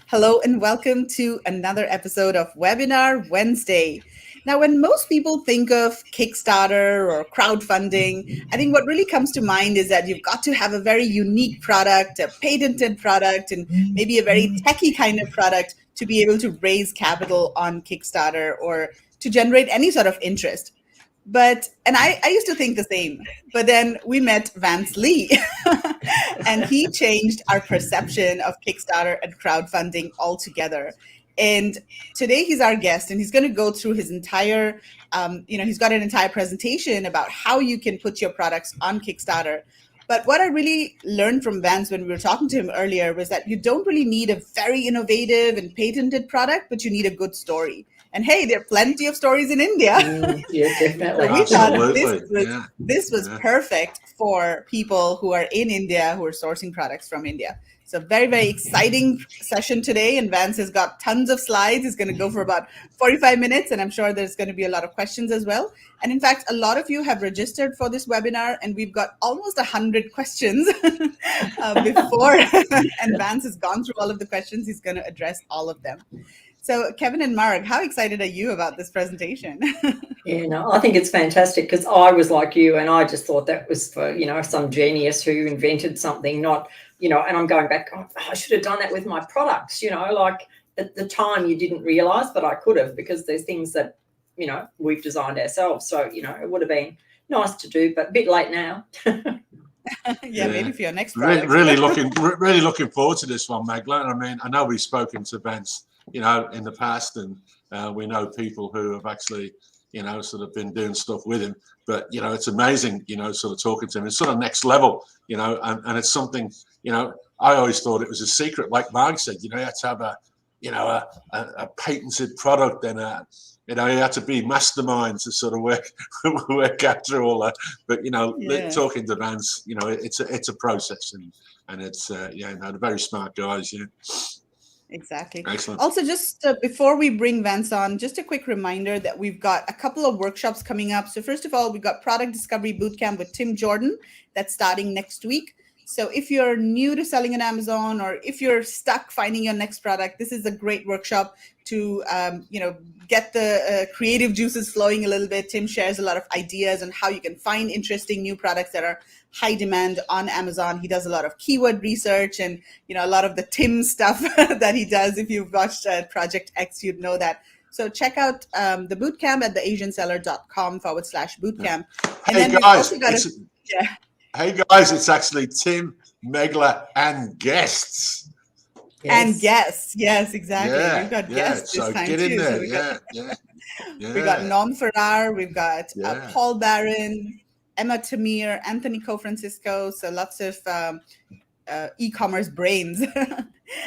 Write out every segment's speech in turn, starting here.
Hello and welcome to another episode of Webinar Wednesday. Now, when most people think of Kickstarter or crowdfunding, I think what really comes to mind is that you've got to have a very unique product, a patented product, and maybe a very techie kind of product to be able to raise capital on Kickstarter or to generate any sort of interest. And I used to think the same, but then we met Vance Lee and he changed our perception of Kickstarter and crowdfunding altogether. And today he's our guest and he's going to go through his entire, he's got an entire presentation about how you can put your products on Kickstarter. But what I really learned from Vance when we were talking to him earlier was that you don't really need a very innovative and patented product, but you need a good story. And hey, there are plenty of stories in India. Yeah, definitely. So we thought this was perfect for people who are in India, who are sourcing products from India. So very, very exciting session today. And Vance has got tons of slides. He's going to go for about 45 minutes. And I'm sure there's going to be a lot of questions as well. And in fact, a lot of you have registered for this webinar. And we've got almost 100 questions before. And Vance has gone through all of the questions. He's going to address all of them. So Kevin and Mark, how excited are you about this presentation? Yeah, no, I think it's fantastic because I was like you and I just thought that was for, some genius who invented something, not, and I'm going back, oh, I should have done that with my products, like at the time you didn't realize, but I could have because there's things that, we've designed ourselves. So, it would have been nice to do, but a bit late now. Yeah, maybe for your next product. Really looking forward to this one, Magla. I mean, I know we've spoken to Vance in the past, and we know people who have actually, sort of been doing stuff with him. But, it's amazing, sort of talking to him. It's sort of next level, and it's something, I always thought it was a secret. Like Mark said, you had to have a patented product and you had to be mastermind to sort of work out through all that. But, talking to Vance, it's a process and it's, they're very smart guys, Exactly. Excellent. Also, just before we bring Vance on, just a quick reminder that we've got a couple of workshops coming up. So first of all, we've got Product Discovery Bootcamp with Tim Jordan that's starting next week. So if you're new to selling on Amazon or if you're stuck finding your next product, this is a great workshop to, get the creative juices flowing a little bit. Tim shares a lot of ideas on how you can find interesting new products that are high demand on Amazon. He does a lot of keyword research and, a lot of the Tim stuff that he does. If you've watched Project X, you'd know that. So check out the bootcamp at theasianseller.com/bootcamp. Hey guys, it's actually Tim, Megla, and guests. Yes. And guests, yes, exactly. Yeah, we've got guests this time get in too. there. So we got Norm Farrar, we've got Paul Barron, Emma Tamir, Anthony Co-Francisco, so lots of e-commerce brains.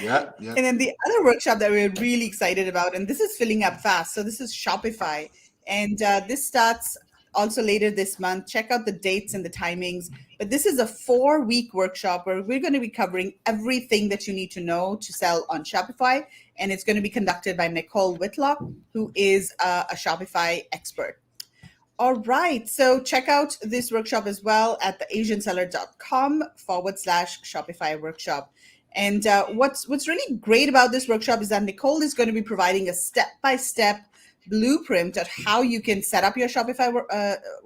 Yeah. And then the other workshop that we're really excited about, and this is filling up fast, so this is Shopify. And this starts also later this month. Check out the dates and the timings. But this is a 4-week workshop where we're going to be covering everything that you need to know to sell on Shopify. And it's going to be conducted by Nicole Whitlock, who is a Shopify expert. All right. So check out this workshop as well at theasianseller.com/Shopify workshop. And what's really great about this workshop is that Nicole is going to be providing a step-by-step blueprint of how you can set up your Shopify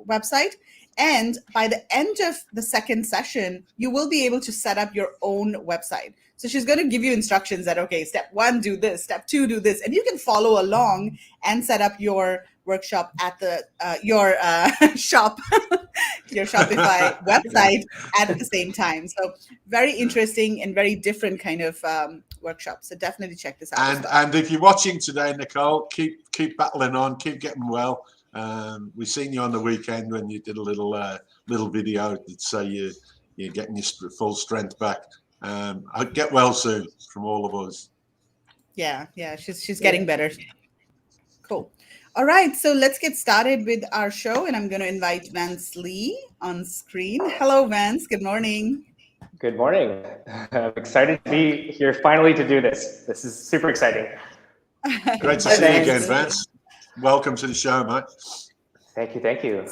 website. And by the end of the second session, you will be able to set up your own website. So she's going to give you instructions that, okay, step 1, do this, step 2, do this, and you can follow along and set up your workshop at your shop, your Shopify website at the same time. So very interesting and very different kind of workshop. So definitely check this out. And if you're watching today, Nicole, keep battling on, keep getting well. We've seen you on the weekend when you did a little video that say you're getting your full strength back. I'll get well soon from all of us. Yeah, she's getting better. Cool. All right, so let's get started with our show, and I'm going to invite Vance Lee on screen. Hello, Vance. Good morning. Good morning. I'm excited to be here finally to do this. This is super exciting. Great to see you again, Vance. Welcome to the show, mate. Thank you.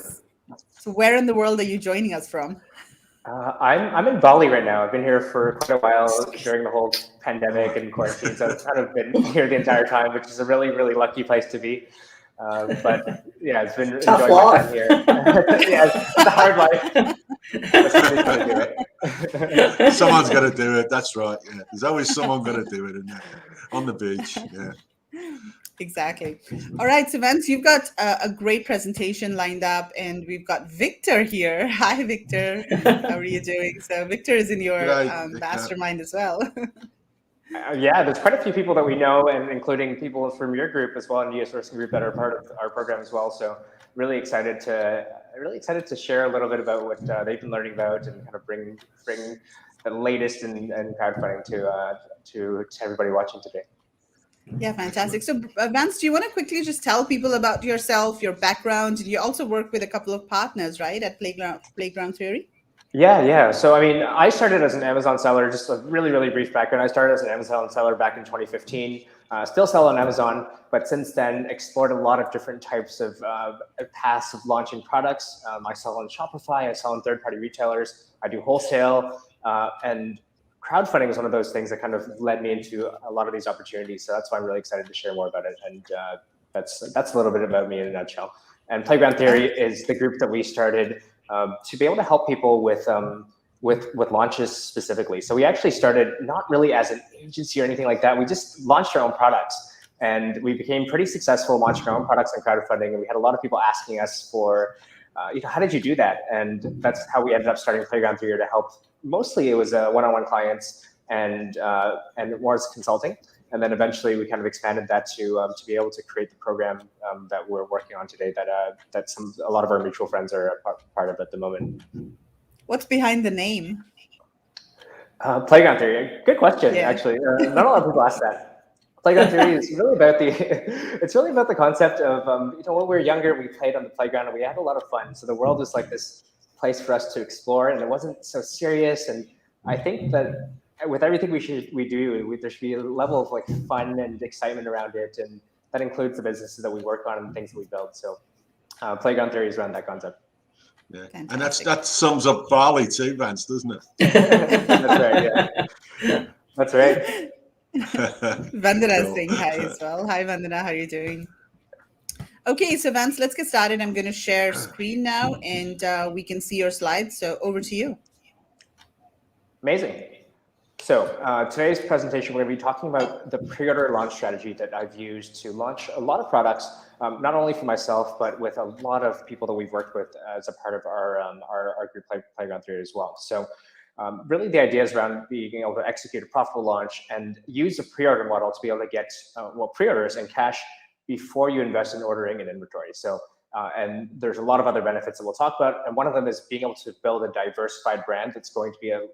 So where in the world are you joining us from? I'm in Bali right now. I've been here for quite a while during the whole pandemic and quarantine, so I've kind of been here the entire time, which is a really, really lucky place to be. But yeah, it's been Tough enjoying my life. time here. Yeah, it's a hard life. But somebody's got to do it. Someone's got to do it. That's right. Yeah, there's always someone got to do it, isn't there? On the beach. Yeah. Exactly. All right, so Vance, you've got a great presentation lined up, and we've got Victor here. Hi, Victor. How are you doing? So Victor is in your G'day, Victor. mastermind as well. Yeah, there's quite a few people that we know, and including people from your group as well, and US Sourcing Group, that are part of our program as well. So really excited to share a little bit about what they've been learning about, and kind of bring the latest in crowdfunding to everybody watching today. Yeah, fantastic. So Vance, do you want to quickly just tell people about yourself, your background? You also work with a couple of partners, right, at Playground Theory? Yeah. So, I mean, I started as an Amazon seller, just a really, really brief background. I started as an Amazon seller back in 2015, still sell on Amazon, but since then explored a lot of different types of paths of launching products. I sell on Shopify, I sell on third-party retailers, I do wholesale, and crowdfunding is one of those things that kind of led me into a lot of these opportunities. So that's why I'm really excited to share more about it. And that's a little bit about me in a nutshell. And Playground Theory is the group that we started to be able to help people with launches specifically. So we actually started not really as an agency or anything like that. We just launched our own products, and we became pretty successful launching our own products and crowdfunding. And we had a lot of people asking us for, how did you do that? And that's how we ended up starting Playground Theory, to help. Mostly it was one-on-one clients and more as consulting. And then eventually we kind of expanded that to be able to create the program that we're working on today, that a lot of our mutual friends are part of at the moment. What's behind the name? Playground Theory. Good question, Yeah. actually. Not a lot of people ask that. Playground Theory is really about the concept of, when we were younger, we played on the playground and we had a lot of fun. So the world was like this place for us to explore, and it wasn't so serious. And I think that with everything there should be a level of like fun and excitement around it, and that includes the businesses that we work on and the things that we build. So Playground Theory is around that concept. Yeah. And that sums up Bali too, Vance, doesn't it? That's right. Yeah, that's right. Vandana is saying hi as well. Hi, Vandana. How are you doing? Okay, so Vance, let's get started. I'm going to share screen now, and we can see your slides. So over to you. Amazing. So today's presentation, we're going to be talking about the pre-order launch strategy that I've used to launch a lot of products, not only for myself, but with a lot of people that we've worked with as a part of our group Playground Theory as well. So really the idea is around being able to execute a profitable launch and use a pre-order model to be able to get pre-orders and cash before you invest in ordering and inventory. So and there's a lot of other benefits that we'll talk about. And one of them is being able to build a diversified brand that's going to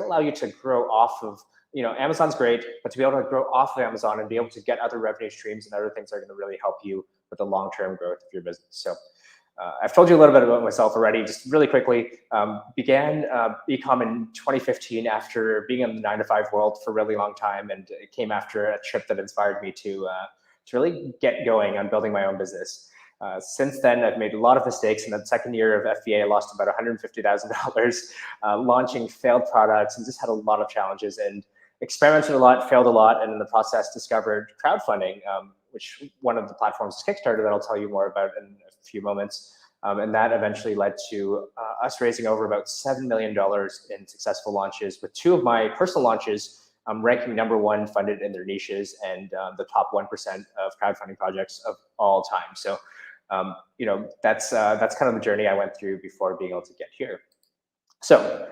allow you to grow off of, Amazon's great, but to be able to grow off of Amazon and be able to get other revenue streams and other things that are going to really help you with the long-term growth of your business. So I've told you a little bit about myself already. Just really quickly, began ecom in 2015 after being in the 9-to-5 world for a really long time, and it came after a trip that inspired me to really get going on building my own business. Since then, I've made a lot of mistakes. In that second year of FBA, I lost about $150,000 launching failed products, and just had a lot of challenges and experimented a lot, failed a lot, and in the process discovered crowdfunding, which one of the platforms is Kickstarter, that I'll tell you more about in a few moments. And that eventually led to us raising over about $7 million in successful launches, with two of my personal launches ranking #1 funded in their niches, and the top 1% of crowdfunding projects of all time. So that's kind of the journey I went through before being able to get here. So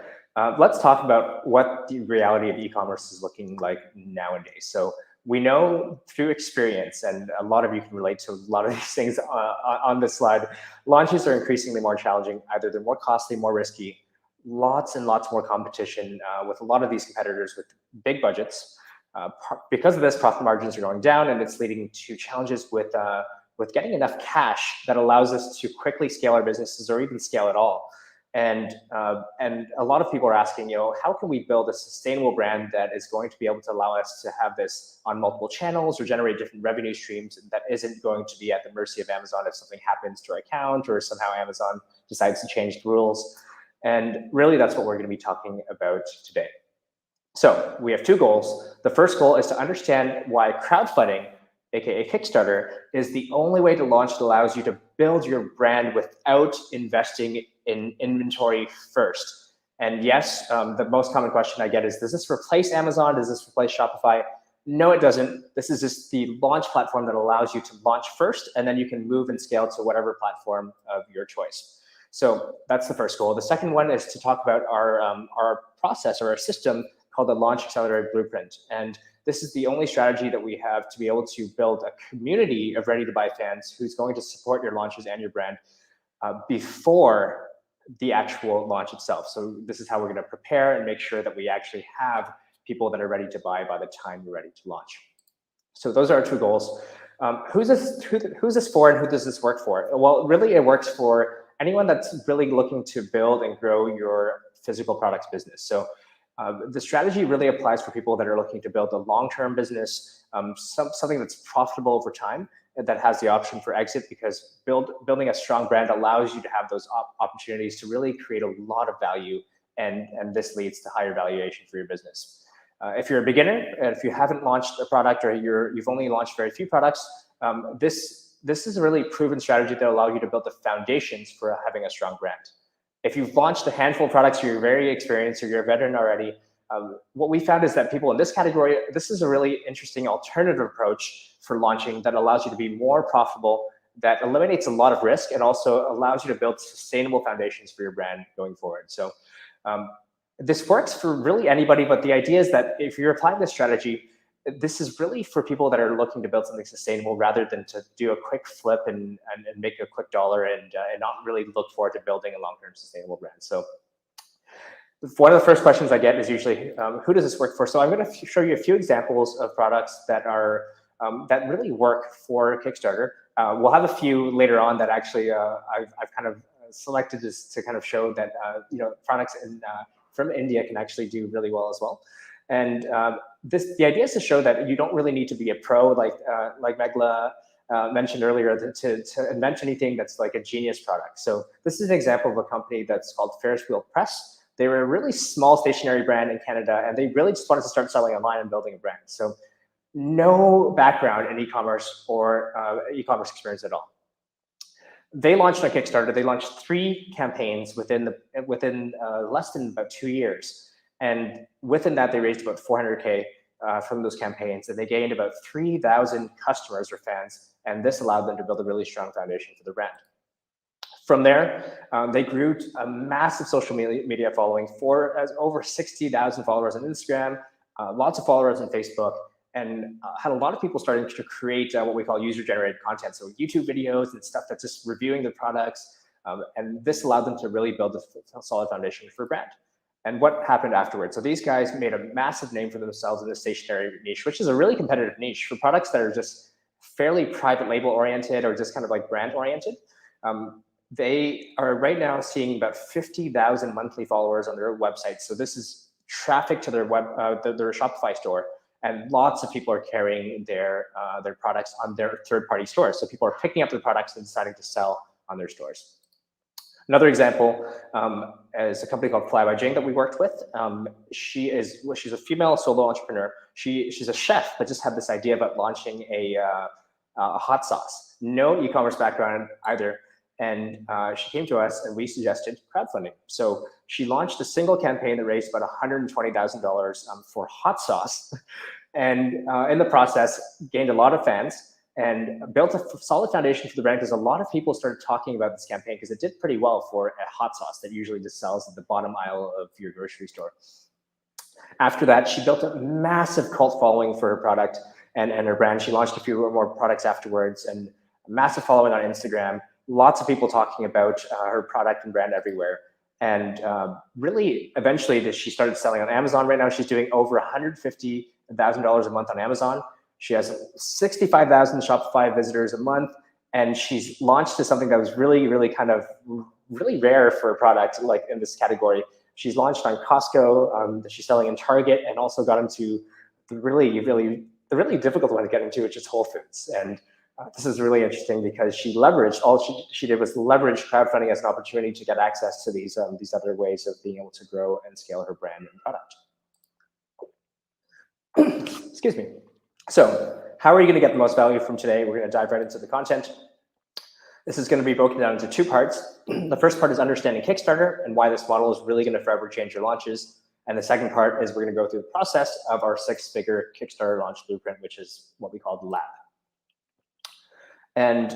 let's talk about what the reality of e-commerce is looking like nowadays. So we know through experience, and a lot of you can relate to a lot of these things on this slide, launches are increasingly more challenging. Either they're more costly, more risky, lots and lots more competition with a lot of these competitors with big budgets. Because of this, profit margins are going down, and it's leading to challenges with getting enough cash that allows us to quickly scale our businesses, or even scale at all. And a lot of people are asking, how can we build a sustainable brand that is going to be able to allow us to have this on multiple channels or generate different revenue streams that isn't going to be at the mercy of Amazon if something happens to our account or somehow Amazon decides to change the rules. And really, that's what we're going to be talking about today. So we have two goals. The first goal is to understand why crowdfunding, aka Kickstarter, is the only way to launch that allows you to build your brand without investing in inventory first. And yes, the most common question I get is, does this replace Amazon? Does this replace Shopify? No, it doesn't. This is just the launch platform that allows you to launch first, and then you can move and scale to whatever platform of your choice. So that's the first goal. The second one is to talk about our process or our system called the Launch Accelerator Blueprint. And this is the only strategy that we have to be able to build a community of ready-to-buy fans who's going to support your launches and your brand before the actual launch itself. So this is how we're going to prepare and make sure that we actually have people that are ready to buy by the time you're ready to launch. So those are our two goals. Who's this for, and who does this work for? Well, really, it works for anyone that's really looking to build and grow your physical products business. So the strategy really applies for people that are looking to build a long-term business, something that's profitable over time, and that has the option for exit, because building a strong brand allows you to have those opportunities to really create a lot of value, and this leads to higher valuation for your business. If you're a beginner, and if you haven't launched a product, or you've only launched very few products, this is a really proven strategy that allows you to build the foundations for having a strong brand. If you've launched a handful of products, you're very experienced, or you're a veteran already, what we found is that people in this category, this is a really interesting alternative approach for launching that allows you to be more profitable, that eliminates a lot of risk, and also allows you to build sustainable foundations for your brand going forward. So this works for really anybody, but the idea is that if you're applying this strategy, this is really for people that are looking to build something sustainable, rather than to do a quick flip and make a quick dollar and not really look forward to building a long-term sustainable brand. So one of the first questions I get is usually, who does this work for? So I'm going to show you a few examples of products that are that really work for Kickstarter. We'll have a few later on that actually I've kind of selected to kind of show that products from India can actually do really well as well. And the idea is to show that you don't really need to be a pro, like Megla mentioned earlier, to invent anything that's like a genius product. So this is an example of a company that's called Ferris Wheel Press. They were a really small stationery brand in Canada, and they really just wanted to start selling online and building a brand. So no background in e-commerce or e-commerce experience at all. They launched on Kickstarter. They launched 3 campaigns within less than about 2 years. And within that, they raised about $400K from those campaigns, and they gained about 3,000 customers or fans, and this allowed them to build a really strong foundation for the brand. From there, they grew a massive social media following, over 60,000 followers on Instagram, lots of followers on Facebook, and had a lot of people starting to create what we call user-generated content, so YouTube videos and stuff that's just reviewing the products, and this allowed them to really build a solid foundation for a brand. And what happened afterwards? So these guys made a massive name for themselves in the stationery niche, which is a really competitive niche for products that are just fairly private label oriented or just kind of like brand oriented. They are right now seeing about 50,000 monthly followers on their website. So this is traffic to their their Shopify store, and lots of people are carrying their products on their third-party stores. So people are picking up their products and deciding to sell on their stores. Another example is a company called Fly by Jing that we worked with. She's a female solo entrepreneur. She's a chef, but just had this idea about launching a hot sauce. No e-commerce background either. And she came to us and we suggested crowdfunding. So she launched a single campaign that raised about $120,000 for hot sauce. And in the process, gained a lot of fans and built a solid foundation for the brand, because a lot of people started talking about this campaign because it did pretty well for a hot sauce that usually just sells at the bottom aisle of your grocery store. After that, she built a massive cult following for her product and her brand. She launched a few more products afterwards, and a massive following on Instagram. Lots of people talking about her product and brand everywhere. And really, eventually, she started selling on Amazon. Right now, she's doing over $150,000 a month on Amazon. She has 65,000 Shopify visitors a month, and she's launched to something that was really, really kind of really rare for a product like in this category. She's launched on Costco. She's selling in Target, and also got into the really difficult one to get into, which is Whole Foods. And This is really interesting because she leveraged, all she did was leverage crowdfunding as an opportunity to get access to these other ways of being able to grow and scale her brand and product. Excuse me. So how are you going to get the most value from today? We're going to dive right into the content. This is going to be broken down into two parts. The first part is understanding Kickstarter and why this model is really going to forever change your launches. And the second part is we're going to go through the process of our 6-figure Kickstarter launch blueprint, which is what we call the lab. And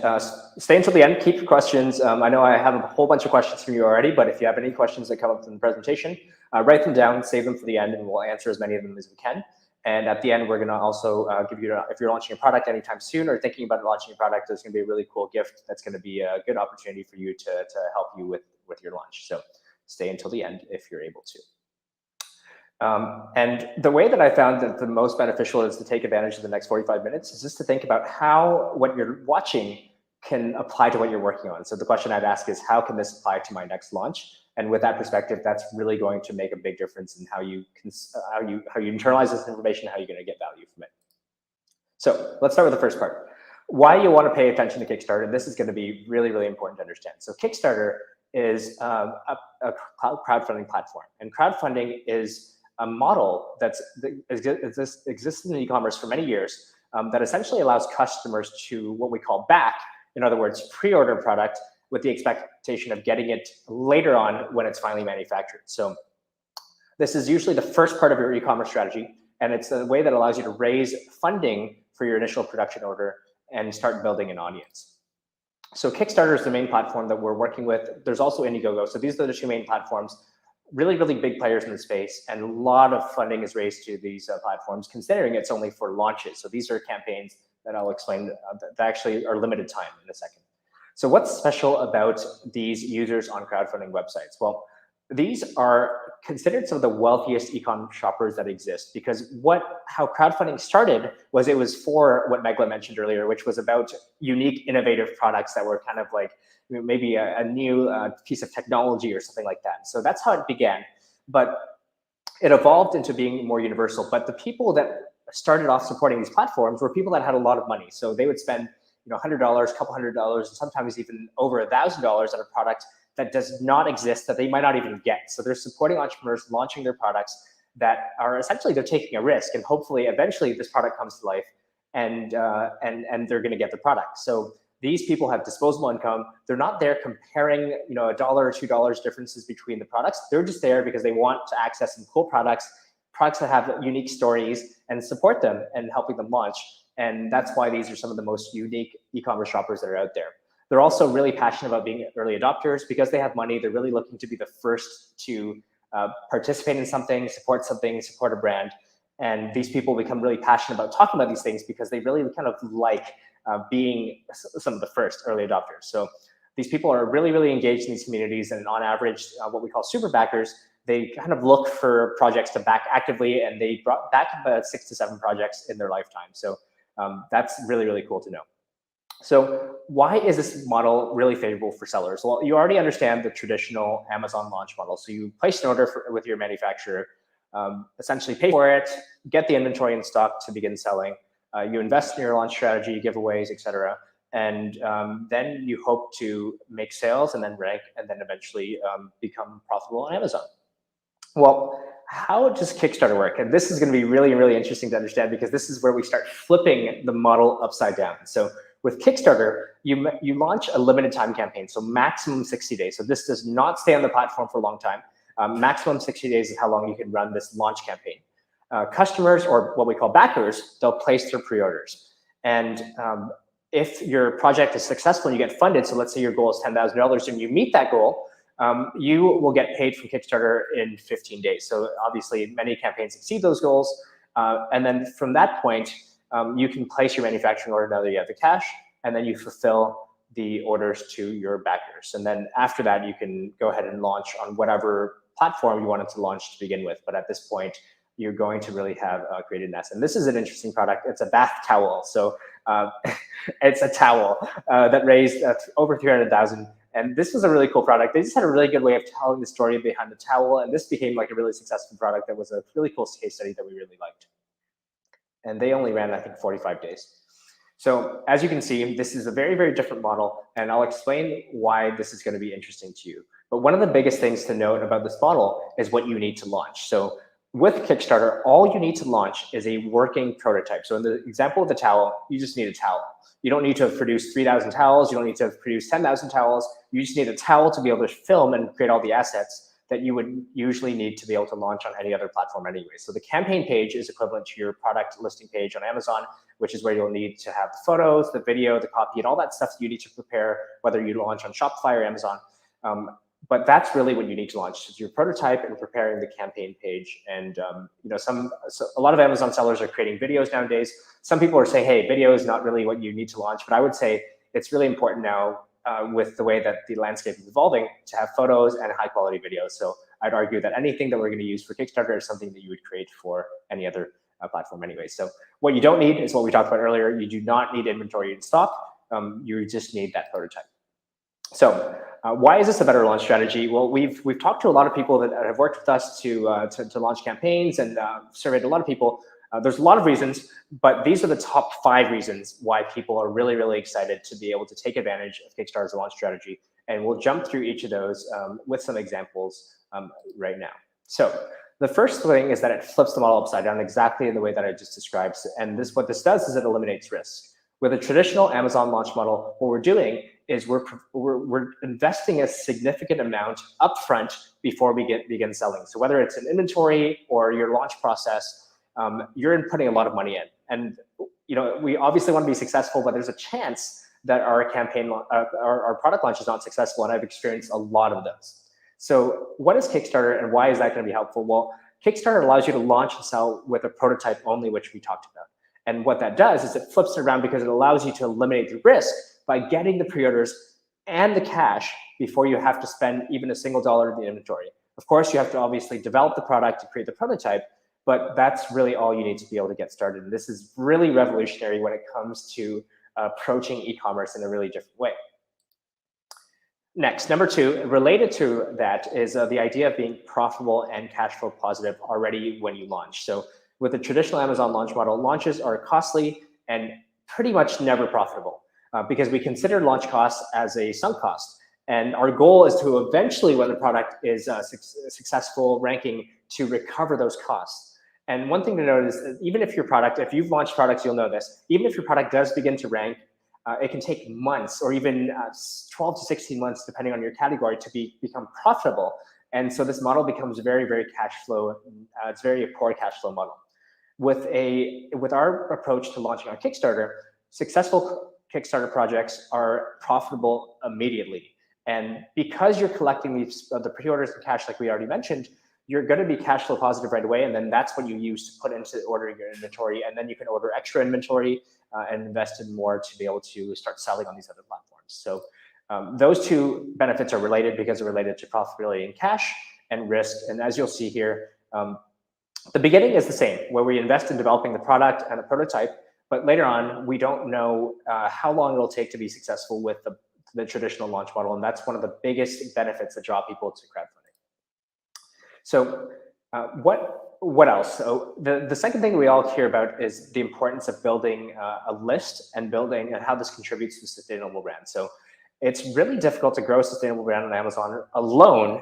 stay until the end, keep your questions. I know I have a whole bunch of questions from you already, but if you have any questions that come up in the presentation, write them down, save them for the end, and we'll answer as many of them as we can. And at the end, we're going to also give you, if you're launching a product anytime soon or thinking about launching a product, there's going to be a really cool gift that's going to be a good opportunity for you to help you with your launch. So stay until the end if you're able to. And the way that I found that the most beneficial is to take advantage of the next 45 minutes is just to think about how what you're watching can apply to what you're working on. So the question I'd ask is, how can this apply to my next launch? And with that perspective, that's really going to make a big difference in how you internalize this information, how you're going to get value from it. So let's start with the first part. Why you want to pay attention to Kickstarter. This is going to be really, really important to understand. So Kickstarter is a crowdfunding platform, and crowdfunding is a model that exists in e-commerce for many years that essentially allows customers to what we call back, in other words, pre-order product with the expectation of getting it later on when it's finally manufactured. So this is usually the first part of your e-commerce strategy, and it's a way that allows you to raise funding for your initial production order and start building an audience. So Kickstarter is the main platform that we're working with. There's also Indiegogo. So these are the two main platforms, really, really big players in the space, and a lot of funding is raised to these platforms, considering it's only for launches. So these are campaigns that I'll explain that actually are limited time in a second. So what's special about these users on crowdfunding websites? Well, these are considered some of the wealthiest ecom shoppers that exist, because how crowdfunding started was it was for what Megla mentioned earlier, which was about unique, innovative products that were kind of like maybe a new piece of technology or something like that. So that's how it began, but it evolved into being more universal. But the people that started off supporting these platforms were people that had a lot of money. So they would spend $100, a couple $100, and sometimes even over $1,000 on a product that does not exist, that they might not even get. So they're supporting entrepreneurs launching their products that are essentially, they're taking a risk, and hopefully eventually this product comes to life and they're going to get the product. So these people have disposable income. They're not there comparing $1 or $2 differences between the products. They're just there because they want to access some cool products that have unique stories, and support them and helping them launch. And that's why these are some of the most unique e-commerce shoppers that are out there. They're also really passionate about being early adopters because they have money. They're really looking to be the first to participate in something, support a brand. And these people become really passionate about talking about these things because they really kind of like being some of the first early adopters. So these people are really, really engaged in these communities, and on average, what we call super backers, they kind of look for projects to back actively, and they brought back about 6 to 7 projects in their lifetime. So that's really, really cool to know. So why is this model really favorable for sellers? Well, you already understand the traditional Amazon launch model. So you place an order with your manufacturer, essentially pay for it, get the inventory in stock to begin selling. You invest in your launch strategy, giveaways, etc. And then you hope to make sales and then rank and then eventually become profitable on Amazon. Well, how does Kickstarter work? And this is going to be really, really interesting to understand, because this is where we start flipping the model upside down. So with Kickstarter, you launch a limited time campaign, so maximum 60 days. So this does not stay on the platform for a long time. Maximum 60 days is how long you can run this launch campaign. Customers, or what we call backers, they'll place their pre-orders. And if your project is successful and you get funded, so let's say your goal is $10,000 and you meet that goal, you will get paid from Kickstarter in 15 days. So obviously many campaigns exceed those goals. And then from that point, you can place your manufacturing order now that you have the cash, and then you fulfill the orders to your backers. And then after that, you can go ahead and launch on whatever platform you wanted to launch to begin with. But at this point, you're going to really have created an S. And this is an interesting product. It's a bath towel. So it's a towel that raised over 300,000. And this was a really cool product. They just had a really good way of telling the story behind the towel. And this became like a really successful product that was a really cool case study that we really liked. And they only ran, I think, 45 days. So as you can see, this is a very, very different model, and I'll explain why this is going to be interesting to you. But one of the biggest things to note about this model is what you need to launch. So with Kickstarter, all you need to launch is a working prototype. So in the example of the towel, you just need a towel. You don't need to have produced 3,000 towels. You don't need to have produced 10,000 towels. You just need a towel to be able to film and create all the assets that you would usually need to be able to launch on any other platform anyway. So the campaign page is equivalent to your product listing page on Amazon, which is where you'll need to have the photos, the video, the copy, and all that stuff that you need to prepare, whether you launch on Shopify or Amazon. But that's really what you need to launch, is your prototype and preparing the campaign page. And so a lot of Amazon sellers are creating videos nowadays. Some people are saying, hey, video is not really what you need to launch, but I would say it's really important now with the way that the landscape is evolving to have photos and high quality videos. So I'd argue that anything that we're going to use for Kickstarter is something that you would create for any other platform anyway. So what you don't need is what we talked about earlier. You do not need inventory in stock. You just need that prototype. So why is this a better launch strategy? Well, we've talked to a lot of people that have worked with us to launch campaigns and surveyed a lot of people. There's a lot of reasons, but these are the top 5 reasons why people are really, really excited to be able to take advantage of Kickstarter as a launch strategy. And we'll jump through each of those with some examples right now. So the first thing is that it flips the model upside down exactly in the way that I just described. And what this does is it eliminates risk. With a traditional Amazon launch model, what we're doing is we're investing a significant amount upfront before we begin selling. So whether it's an inventory or your launch process, you're putting a lot of money in. And we obviously want to be successful, but there's a chance that our product launch is not successful, and I've experienced a lot of those. So what is Kickstarter, and why is that going to be helpful? Well, Kickstarter allows you to launch and sell with a prototype only, which we talked about. And what that does is it flips it around because it allows you to eliminate the risk by getting the pre-orders and the cash before you have to spend even a single dollar in the inventory. Of course, you have to obviously develop the product to create the prototype, but that's really all you need to be able to get started. And this is really revolutionary when it comes to approaching e-commerce in a really different way. Next, number 2, related to that is the idea of being profitable and cash flow positive already when you launch. So with the traditional Amazon launch model, launches are costly and pretty much never profitable because we consider launch costs as a sunk cost. And our goal is to eventually, when the product is successful ranking, to recover those costs. And one thing to note is that even if if you've launched products, you'll know this, even if your product does begin to rank, it can take months or even 12 to 16 months, depending on your category, to become profitable. And so this model becomes very, very cash flow. It's very poor cash flow model. With our approach to launching on Kickstarter, successful Kickstarter projects are profitable immediately. And because you're collecting the pre-orders and cash, like we already mentioned, you're going to be cash flow positive right away. And then that's what you use to put into ordering your inventory. And then you can order extra inventory and invest in more to be able to start selling on these other platforms. So those 2 benefits are related because they're related to profitability and cash and risk. And as you'll see here, the beginning is the same, where we invest in developing the product and a prototype, but later on, we don't know how long it'll take to be successful with the traditional launch model. And that's one of the biggest benefits that draw people to crowdfunding. So what else? So the second thing we all hear about is the importance of building a list and how this contributes to a sustainable brand. So it's really difficult to grow a sustainable brand on Amazon alone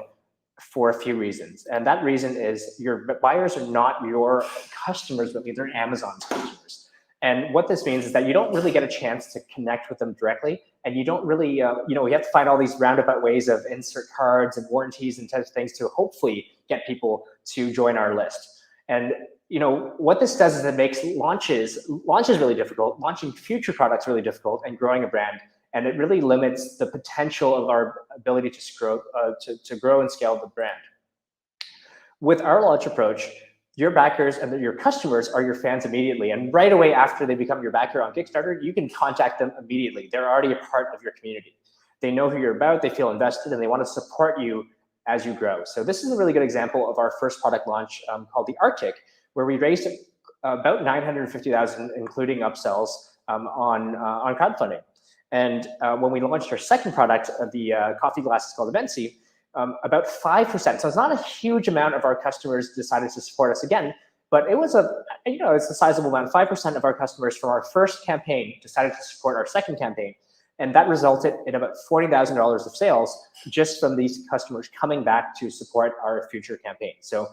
for a few reasons. And that reason is your buyers are not your customers, but they're Amazon's customers. And what this means is that you don't really get a chance to connect with them directly. And you don't really, we have to find all these roundabout ways of insert cards and warranties and types of things to hopefully get people to join our list. And what this does is it makes launches really difficult, launching future products really difficult, and growing a brand. And it really limits the potential of our ability to grow and scale the brand. With our launch approach, your backers and your customers are your fans immediately. And right away after they become your backer on Kickstarter, you can contact them immediately. They're already a part of your community. They know who you're about, they feel invested, and they want to support you as you grow. So this is a really good example of our first product launch called the Arctic, where we raised about $950,000, including upsells on crowdfunding. And when we launched our second product, the coffee glasses called Evency, about 5%. So it's not a huge amount of our customers decided to support us again, but it was it's a sizable amount. 5% of our customers from our first campaign decided to support our second campaign. And that resulted in about $40,000 of sales just from these customers coming back to support our future campaign. So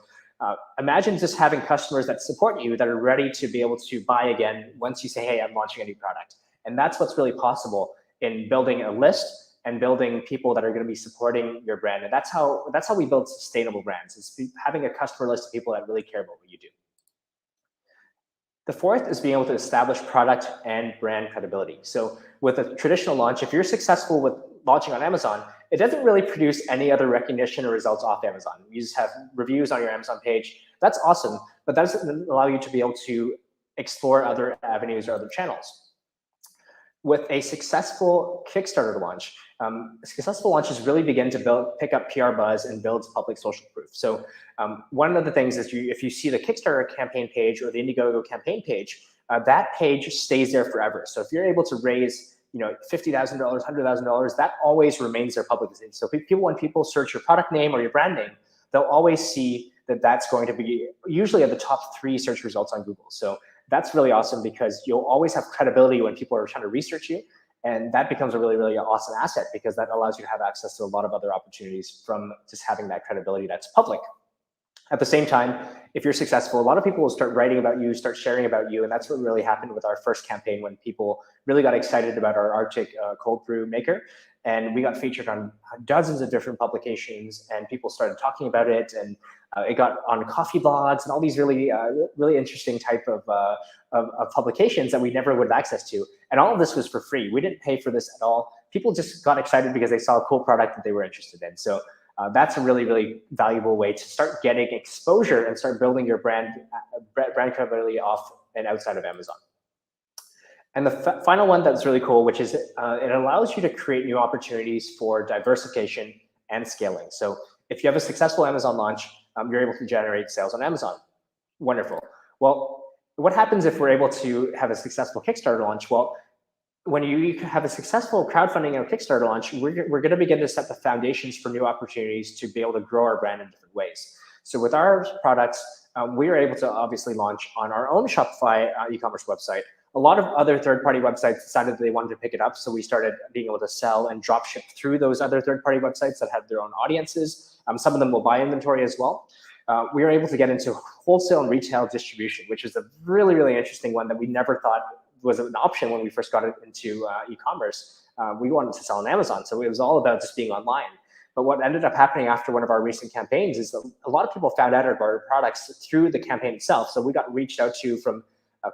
imagine just having customers that support you, that are ready to be able to buy again once you say, hey, I'm launching a new product. And that's what's really possible in building a list and building people that are going to be supporting your brand. And that's how we build sustainable brands, is having a customer list of people that really care about what you do. The fourth is being able to establish product and brand credibility. So with a traditional launch, if you're successful with launching on Amazon, it doesn't really produce any other recognition or results off Amazon. You just have reviews on your Amazon page. That's awesome, but that doesn't allow you to be able to explore other avenues or other channels. With a successful Kickstarter launch, successful launches really begin to pick up PR buzz and build public social proof. So one of the things is if you see the Kickstarter campaign page or the Indiegogo campaign page, that page stays there forever. So if you're able to raise $50,000, $100,000, that always remains there publicly. So when people search your product name or your brand name, they'll always see that that's going to be usually at the top 3 search results on Google. So that's really awesome, because you'll always have credibility when people are trying to research you. And that becomes a really, really awesome asset, because that allows you to have access to a lot of other opportunities from just having that credibility that's public. At the same time, if you're successful, a lot of people will start writing about you, start sharing about you. And that's what really happened with our first campaign, when people really got excited about our Arctic cold brew maker. And we got featured on dozens of different publications, and people started talking about it. And it got on coffee blogs and all these really, really interesting type of publications that we never would have access to. And all of this was for free. We didn't pay for this at all. People just got excited because they saw a cool product that they were interested in. So that's a really, really valuable way to start getting exposure and start building your brand credibility off and outside of Amazon. And the final one that's really cool, which is it allows you to create new opportunities for diversification and scaling. So if you have a successful Amazon launch, you're able to generate sales on Amazon. Wonderful. Well, what happens if we're able to have a successful Kickstarter launch? Well, when you have a successful crowdfunding and Kickstarter launch, we're going to begin to set the foundations for new opportunities to be able to grow our brand in different ways. So with our products, we are able to obviously launch on our own Shopify e-commerce website. A lot of other third-party websites decided that they wanted to pick it up, so we started being able to sell and drop ship through those other third-party websites that have their own audiences. Some of them will buy inventory as well. We are able to get into wholesale and retail distribution, which is a really, really interesting one that we never thought was an option when we first got into e-commerce. We wanted to sell on Amazon, so it was all about just being online. But what ended up happening after one of our recent campaigns is that a lot of people found out about our products through the campaign itself. So we got reached out to from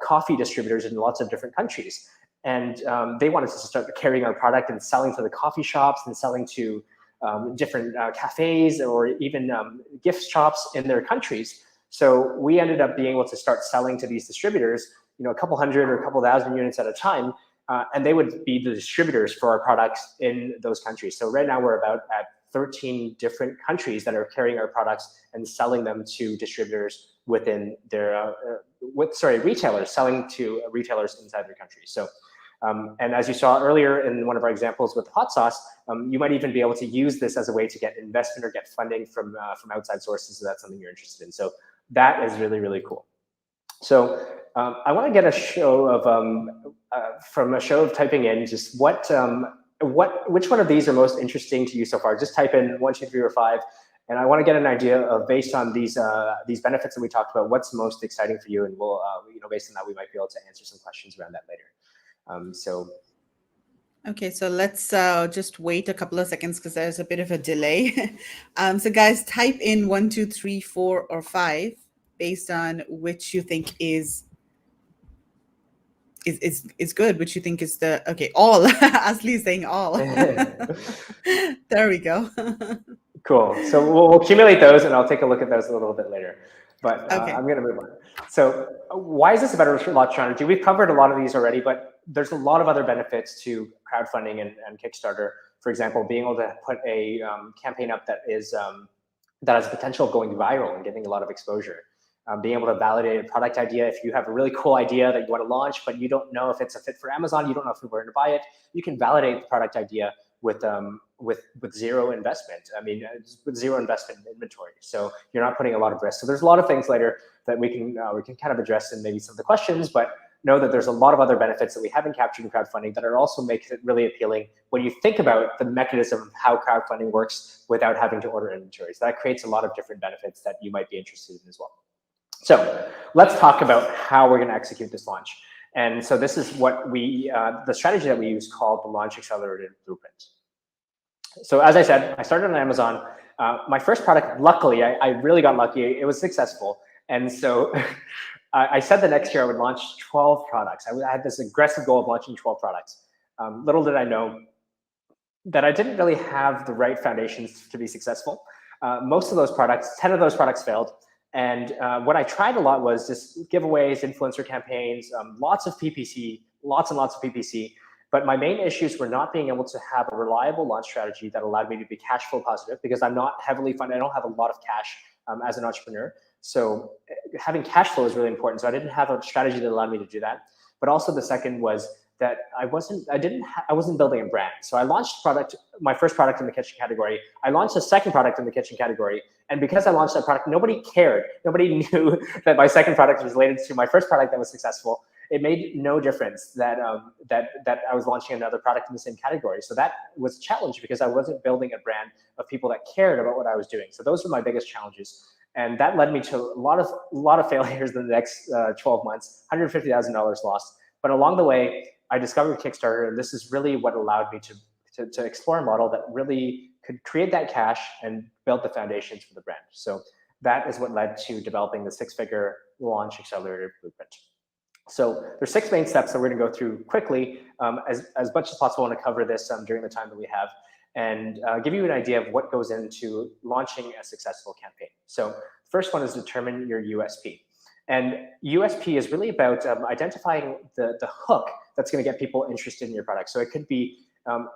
coffee distributors in lots of different countries. And they wanted to start carrying our product and selling to the coffee shops and selling to different cafes or even gift shops in their countries. So we ended up being able to start selling to these distributors, a couple hundred or a couple thousand units at a time. And they would be the distributors for our products in those countries. So right now we're about at 13 different countries that are carrying our products and selling them to distributors within their, retailers, selling to retailers inside their countries. So, and as you saw earlier in one of our examples with the hot sauce, you might even be able to use this as a way to get investment or get funding from outside sources if that's something you're interested in. So that is really, really cool. So I want to get a show of, from a show of typing in, just which one of these are most interesting to you so far? Just type in 1, 2, 3, or 5. And I want to get an idea of, based on these benefits that we talked about, what's most exciting for you, and we'll, based on that, we might be able to answer some questions around that later. Okay, so let's just wait a couple of seconds because there's a bit of a delay. So guys, type in 1, 2, 3, 4, or 5 based on which you think is good, which you think is all. Ashley is saying all. There we go. Cool. So we'll accumulate those, and I'll take a look at those a little bit later. But okay. I'm going to move on. So why is this a better launch strategy? We've covered a lot of these already, but there's a lot of other benefits to crowdfunding and Kickstarter. For example, being able to put a campaign up that has the potential of going viral and getting a lot of exposure. Being able to validate a product idea. If you have a really cool idea that you want to launch, but you don't know if it's a fit for Amazon, you don't know if people are going to buy it, you can validate the product idea with zero investment. I mean, with zero investment in inventory. So you're not putting a lot of risk. So there's a lot of things later that we can kind of address in maybe some of the questions, but know that there's a lot of other benefits that we haven't captured in crowdfunding that are also makes it really appealing when you think about the mechanism of how crowdfunding works without having to order inventory. So that creates a lot of different benefits that you might be interested in as well. So let's talk about how we're going to execute this launch. And so this is what we, the strategy that we use called the Launch Accelerator Blueprint. So as I said, I started on Amazon. My first product, luckily, I really got lucky. It was successful. And so I said the next year I would launch 12 products. I had this aggressive goal of launching 12 products. Little did I know that I didn't really have the right foundations to be successful. Most of those products, 10 of those products failed. And what I tried a lot was just giveaways, influencer campaigns, lots of PPC, lots and lots of PPC. But my main issues were not being able to have a reliable launch strategy that allowed me to be cash flow positive, because I'm not heavily funded. I don't have a lot of cash as an entrepreneur. So having cash flow is really important. So I didn't have a strategy that allowed me to do that. But also the second was that I wasn't building a brand. So I launched my first product in the kitchen category. I launched a second product in the kitchen category. And because I launched that product, nobody cared. Nobody knew that my second product was related to my first product that was successful. It made no difference that that I was launching another product in the same category. So that was a challenge because I wasn't building a brand of people that cared about what I was doing. So those were my biggest challenges. And that led me to a lot of failures in the next 12 months, $150,000 lost. But along the way, I discovered Kickstarter, and this is really what allowed me to explore a model that really could create that cash and build the foundations for the brand. So that is what led to developing the six-figure Launch Accelerator Blueprint. So there's 6 main steps that we're going to go through quickly. As much as possible, I want to cover this during the time that we have, and give you an idea of what goes into launching a successful campaign. So first one is determine your USP. And USP is really about identifying the hook that's going to get people interested in your product. So it could be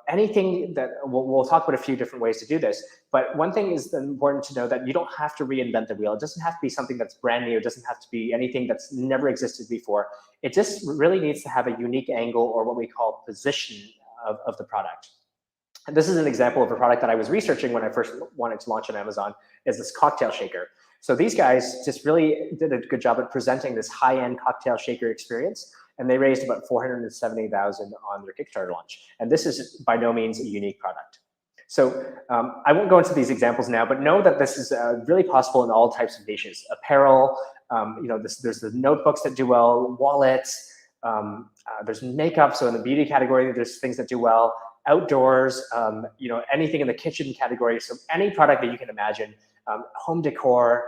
anything that we'll talk about a few different ways to do this. But one thing is important to know that you don't have to reinvent the wheel. It doesn't have to be something that's brand new. It doesn't have to be anything that's never existed before. It just really needs to have a unique angle, or what we call position of the product. And this is an example of a product that I was researching when I first wanted to launch on Amazon, is this cocktail shaker. So these guys just really did a good job at presenting this high-end cocktail shaker experience, and they raised about $470,000 on their Kickstarter launch. And this is by no means a unique product. So I won't go into these examples now, but know that this is really possible in all types of niches. Apparel, there's the notebooks that do well, wallets, there's makeup. So in the beauty category, there's things that do well. Outdoors, anything in the kitchen category. So any product that you can imagine, home decor,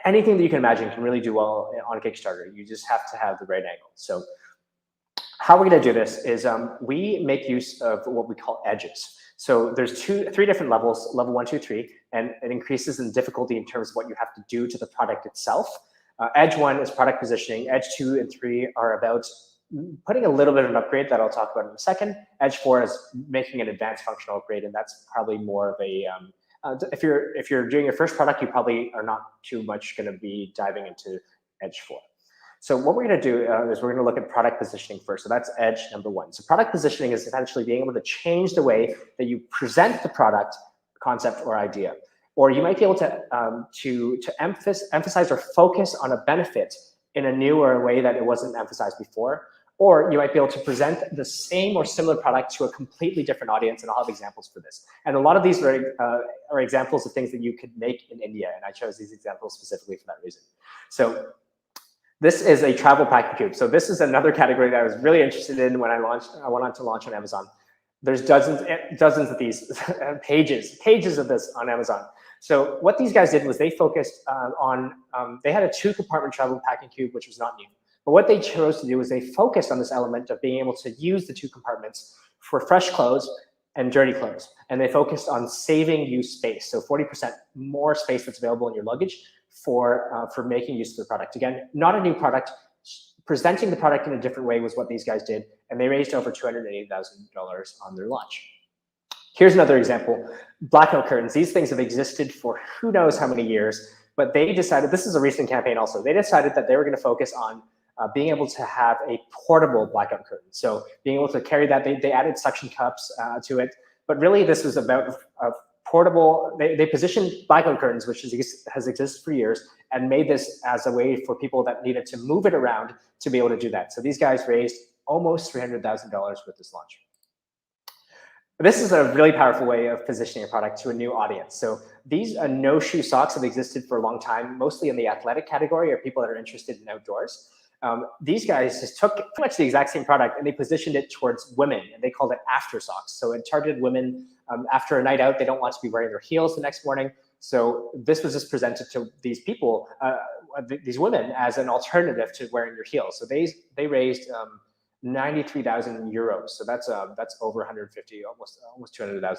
anything that you can imagine can really do well on Kickstarter. You just have to have the right angle. So how we're going to do this is we make use of what we call edges. So there's 3 different levels, level 1, 2, 3, and it increases in difficulty in terms of what you have to do to the product itself. Edge 1 is product positioning. Edge 2 and 3 are about putting a little bit of an upgrade that I'll talk about in a second. Edge 4 is making an advanced functional upgrade, and that's probably more of a if you're doing your first product, you probably are not too much going to be diving into Edge 4. So what we're going to do is we're going to look at product positioning first. So that's edge number 1. So product positioning is essentially being able to change the way that you present the product concept or idea. Or you might be able to emphasize or focus on a benefit in a new or a way that it wasn't emphasized before. Or you might be able to present the same or similar product to a completely different audience, and I'll have examples for this. And a lot of these are examples of things that you could make in India, and I chose these examples specifically for that reason. So this is a travel packing cube. So this is another category that I was really interested in when I wanted to launch on Amazon. There's dozens of these pages of this on Amazon. So what these guys did was they focused they had a 2-compartment travel packing cube, which was not new. But what they chose to do is they focused on this element of being able to use the 2 compartments for fresh clothes and dirty clothes. And they focused on saving you space. So 40% more space that's available in your luggage for making use of the product. Again, not a new product. Presenting the product in a different way was what these guys did. And they raised over $280,000 on their launch. Here's another example. Blackout curtains. These things have existed for who knows how many years. But they decided, this is a recent campaign also, they decided that they were going to focus on being able to have a portable blackout curtain. So being able to carry that, they added suction cups to it, but really this was about portable. They positioned blackout curtains, which has existed for years, and made this as a way for people that needed to move it around to be able to do that. So these guys raised almost $300,000 with this launch. This is a really powerful way of positioning a product to a new audience. So these no-shoe socks have existed for a long time, mostly in the athletic category or people that are interested in outdoors. These guys just took pretty much the exact same product and they positioned it towards women, and they called it after socks. So it targeted women after a night out. They don't want to be wearing their heels the next morning. So this was just presented to these people, these women, as an alternative to wearing your heels. So they raised 93,000 euros. So that's over 150, almost $200,000.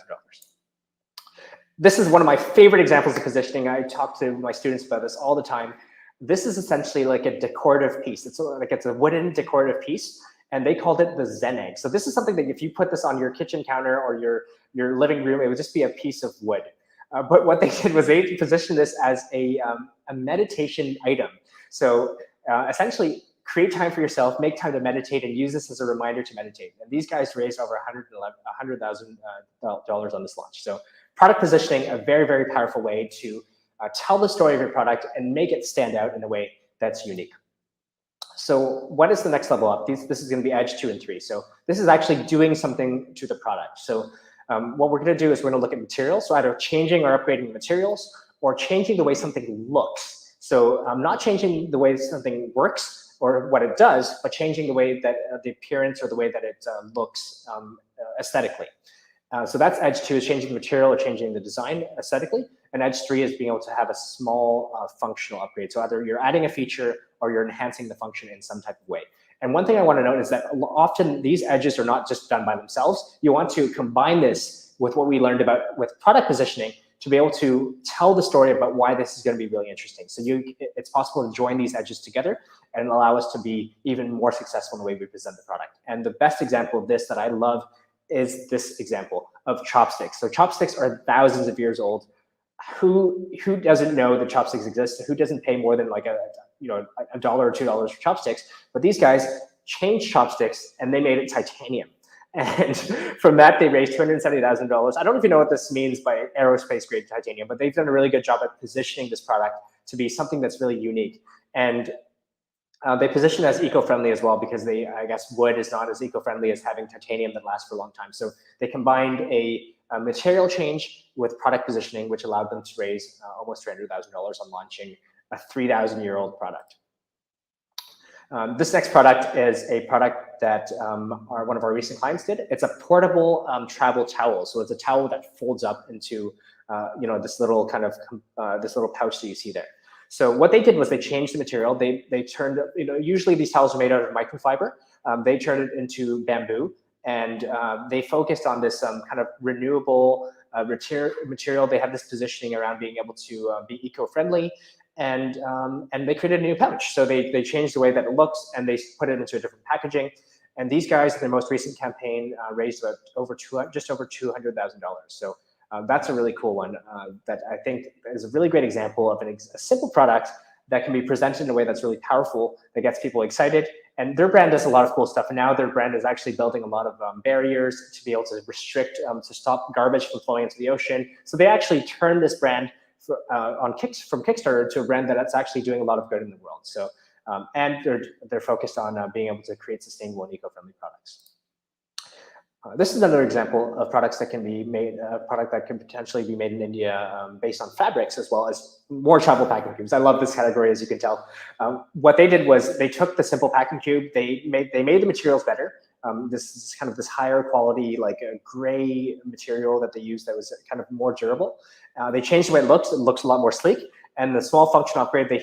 This is one of my favorite examples of positioning. I talk to my students about this all the time. This is essentially like a decorative piece. It's a wooden decorative piece, and they called it the Zen egg. So this is something that if you put this on your kitchen counter or your living room, it would just be a piece of wood. But what they did was they positioned this as a meditation item. So essentially, create time for yourself, make time to meditate, and use this as a reminder to meditate. And these guys raised over $100,000 on this launch. So product positioning, a very, very powerful way to tell the story of your product and make it stand out in a way that's unique. So what is the next level up? This is going to be edge 2 and 3. So this is actually doing something to the product. So what we're going to do is we're going to look at materials. So either changing or upgrading the materials, or changing the way something looks. So not changing the way something works or what it does, but changing the way that the appearance or the way that it looks aesthetically. So that's edge 2, is changing the material or changing the design aesthetically. And edge 3 is being able to have a small functional upgrade. So either you're adding a feature or you're enhancing the function in some type of way. And one thing I want to note is that often these edges are not just done by themselves. You want to combine this with what we learned about with product positioning to be able to tell the story about why this is going to be really interesting. So it's possible to join these edges together and allow us to be even more successful in the way we present the product. And the best example of this that I love is this example of chopsticks. So chopsticks are thousands of years old. Who doesn't know that chopsticks exist? Who doesn't pay more than like $1 or $2 for chopsticks? But these guys changed chopsticks and they made it titanium. And from that, they raised $270,000. I don't know if you know what this means by aerospace grade titanium, but they've done a really good job at positioning this product to be something that's really unique. And they position it as eco-friendly as well, because I guess wood is not as eco-friendly as having titanium that lasts for a long time. So they combined a material change with product positioning, which allowed them to raise almost $300,000 on launching a 3,000-year-old product. This next product is a product that one of our recent clients did. It's a portable travel towel. So it's a towel that folds up into this little kind of this little pouch that you see there. So what they did was they changed the material. They turned, usually these towels are made out of microfiber. They turned it into bamboo, and they focused on this kind of renewable material. They have this positioning around being able to be eco-friendly, and they created a new pouch. So they changed the way that it looks, and they put it into a different packaging. And these guys, in their most recent campaign, raised just over $200,000. So that's a really cool one that I think is a really great example of a simple product that can be presented in a way that's really powerful, that gets people excited. And their brand does a lot of cool stuff. And now their brand is actually building a lot of barriers to be able to restrict, to stop garbage from flowing into the ocean. So they actually turned this brand from Kickstarter to a brand that's actually doing a lot of good in the world. So, and they're focused on being able to create sustainable and eco-friendly products. This is another example of products that can be made, a product that can potentially be made in India based on fabrics, as well as more travel packing cubes. I love this category, as you can tell. What they did was they took the simple packing cube, they made the materials better. This is kind of this higher quality, like a gray material that they used that was kind of more durable. They changed the way it looks a lot more sleek. And the small function upgrade they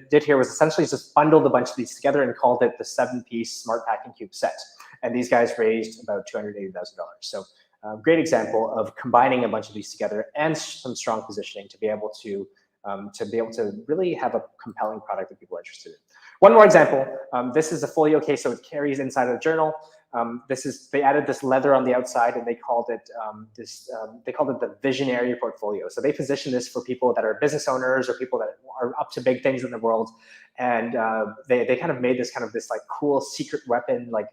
did here was essentially just bundled a bunch of these together and called it the 7-piece smart packing cube set. And these guys raised about $280,000. So great example of combining a bunch of these together and some strong positioning to be able to really have a compelling product that people are interested in. One more example. This is a folio case, so it carries inside of the journal. They added this leather on the outside, and they called it the visionary portfolio. So they position this for people that are business owners or people that are up to big things in the world, and they kind of made this like cool secret weapon, like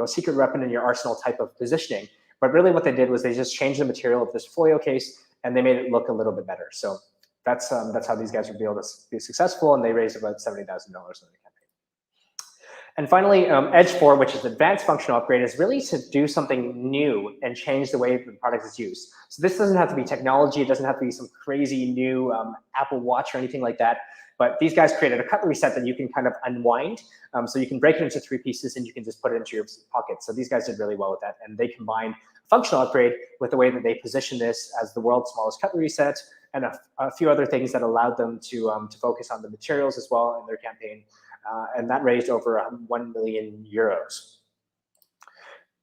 secret weapon in your arsenal type of positioning. But really, what they did was they just changed the material of this folio case, and they made it look a little bit better. So that's how these guys were able to be successful, and they raised about $70,000 in the campaign. And finally, Edge 4, which is advanced functional upgrade, is really to do something new and change the way the product is used. So this doesn't have to be technology. It doesn't have to be some crazy new Apple Watch or anything like that. But these guys created a cutlery set that you can kind of unwind. So you can break it into 3 pieces, and you can just put it into your pocket. So these guys did really well with that. And they combined functional upgrade with the way that they position this as the world's smallest cutlery set, and a few other things that allowed them to focus on the materials as well in their campaign. And that raised over 1 million euros.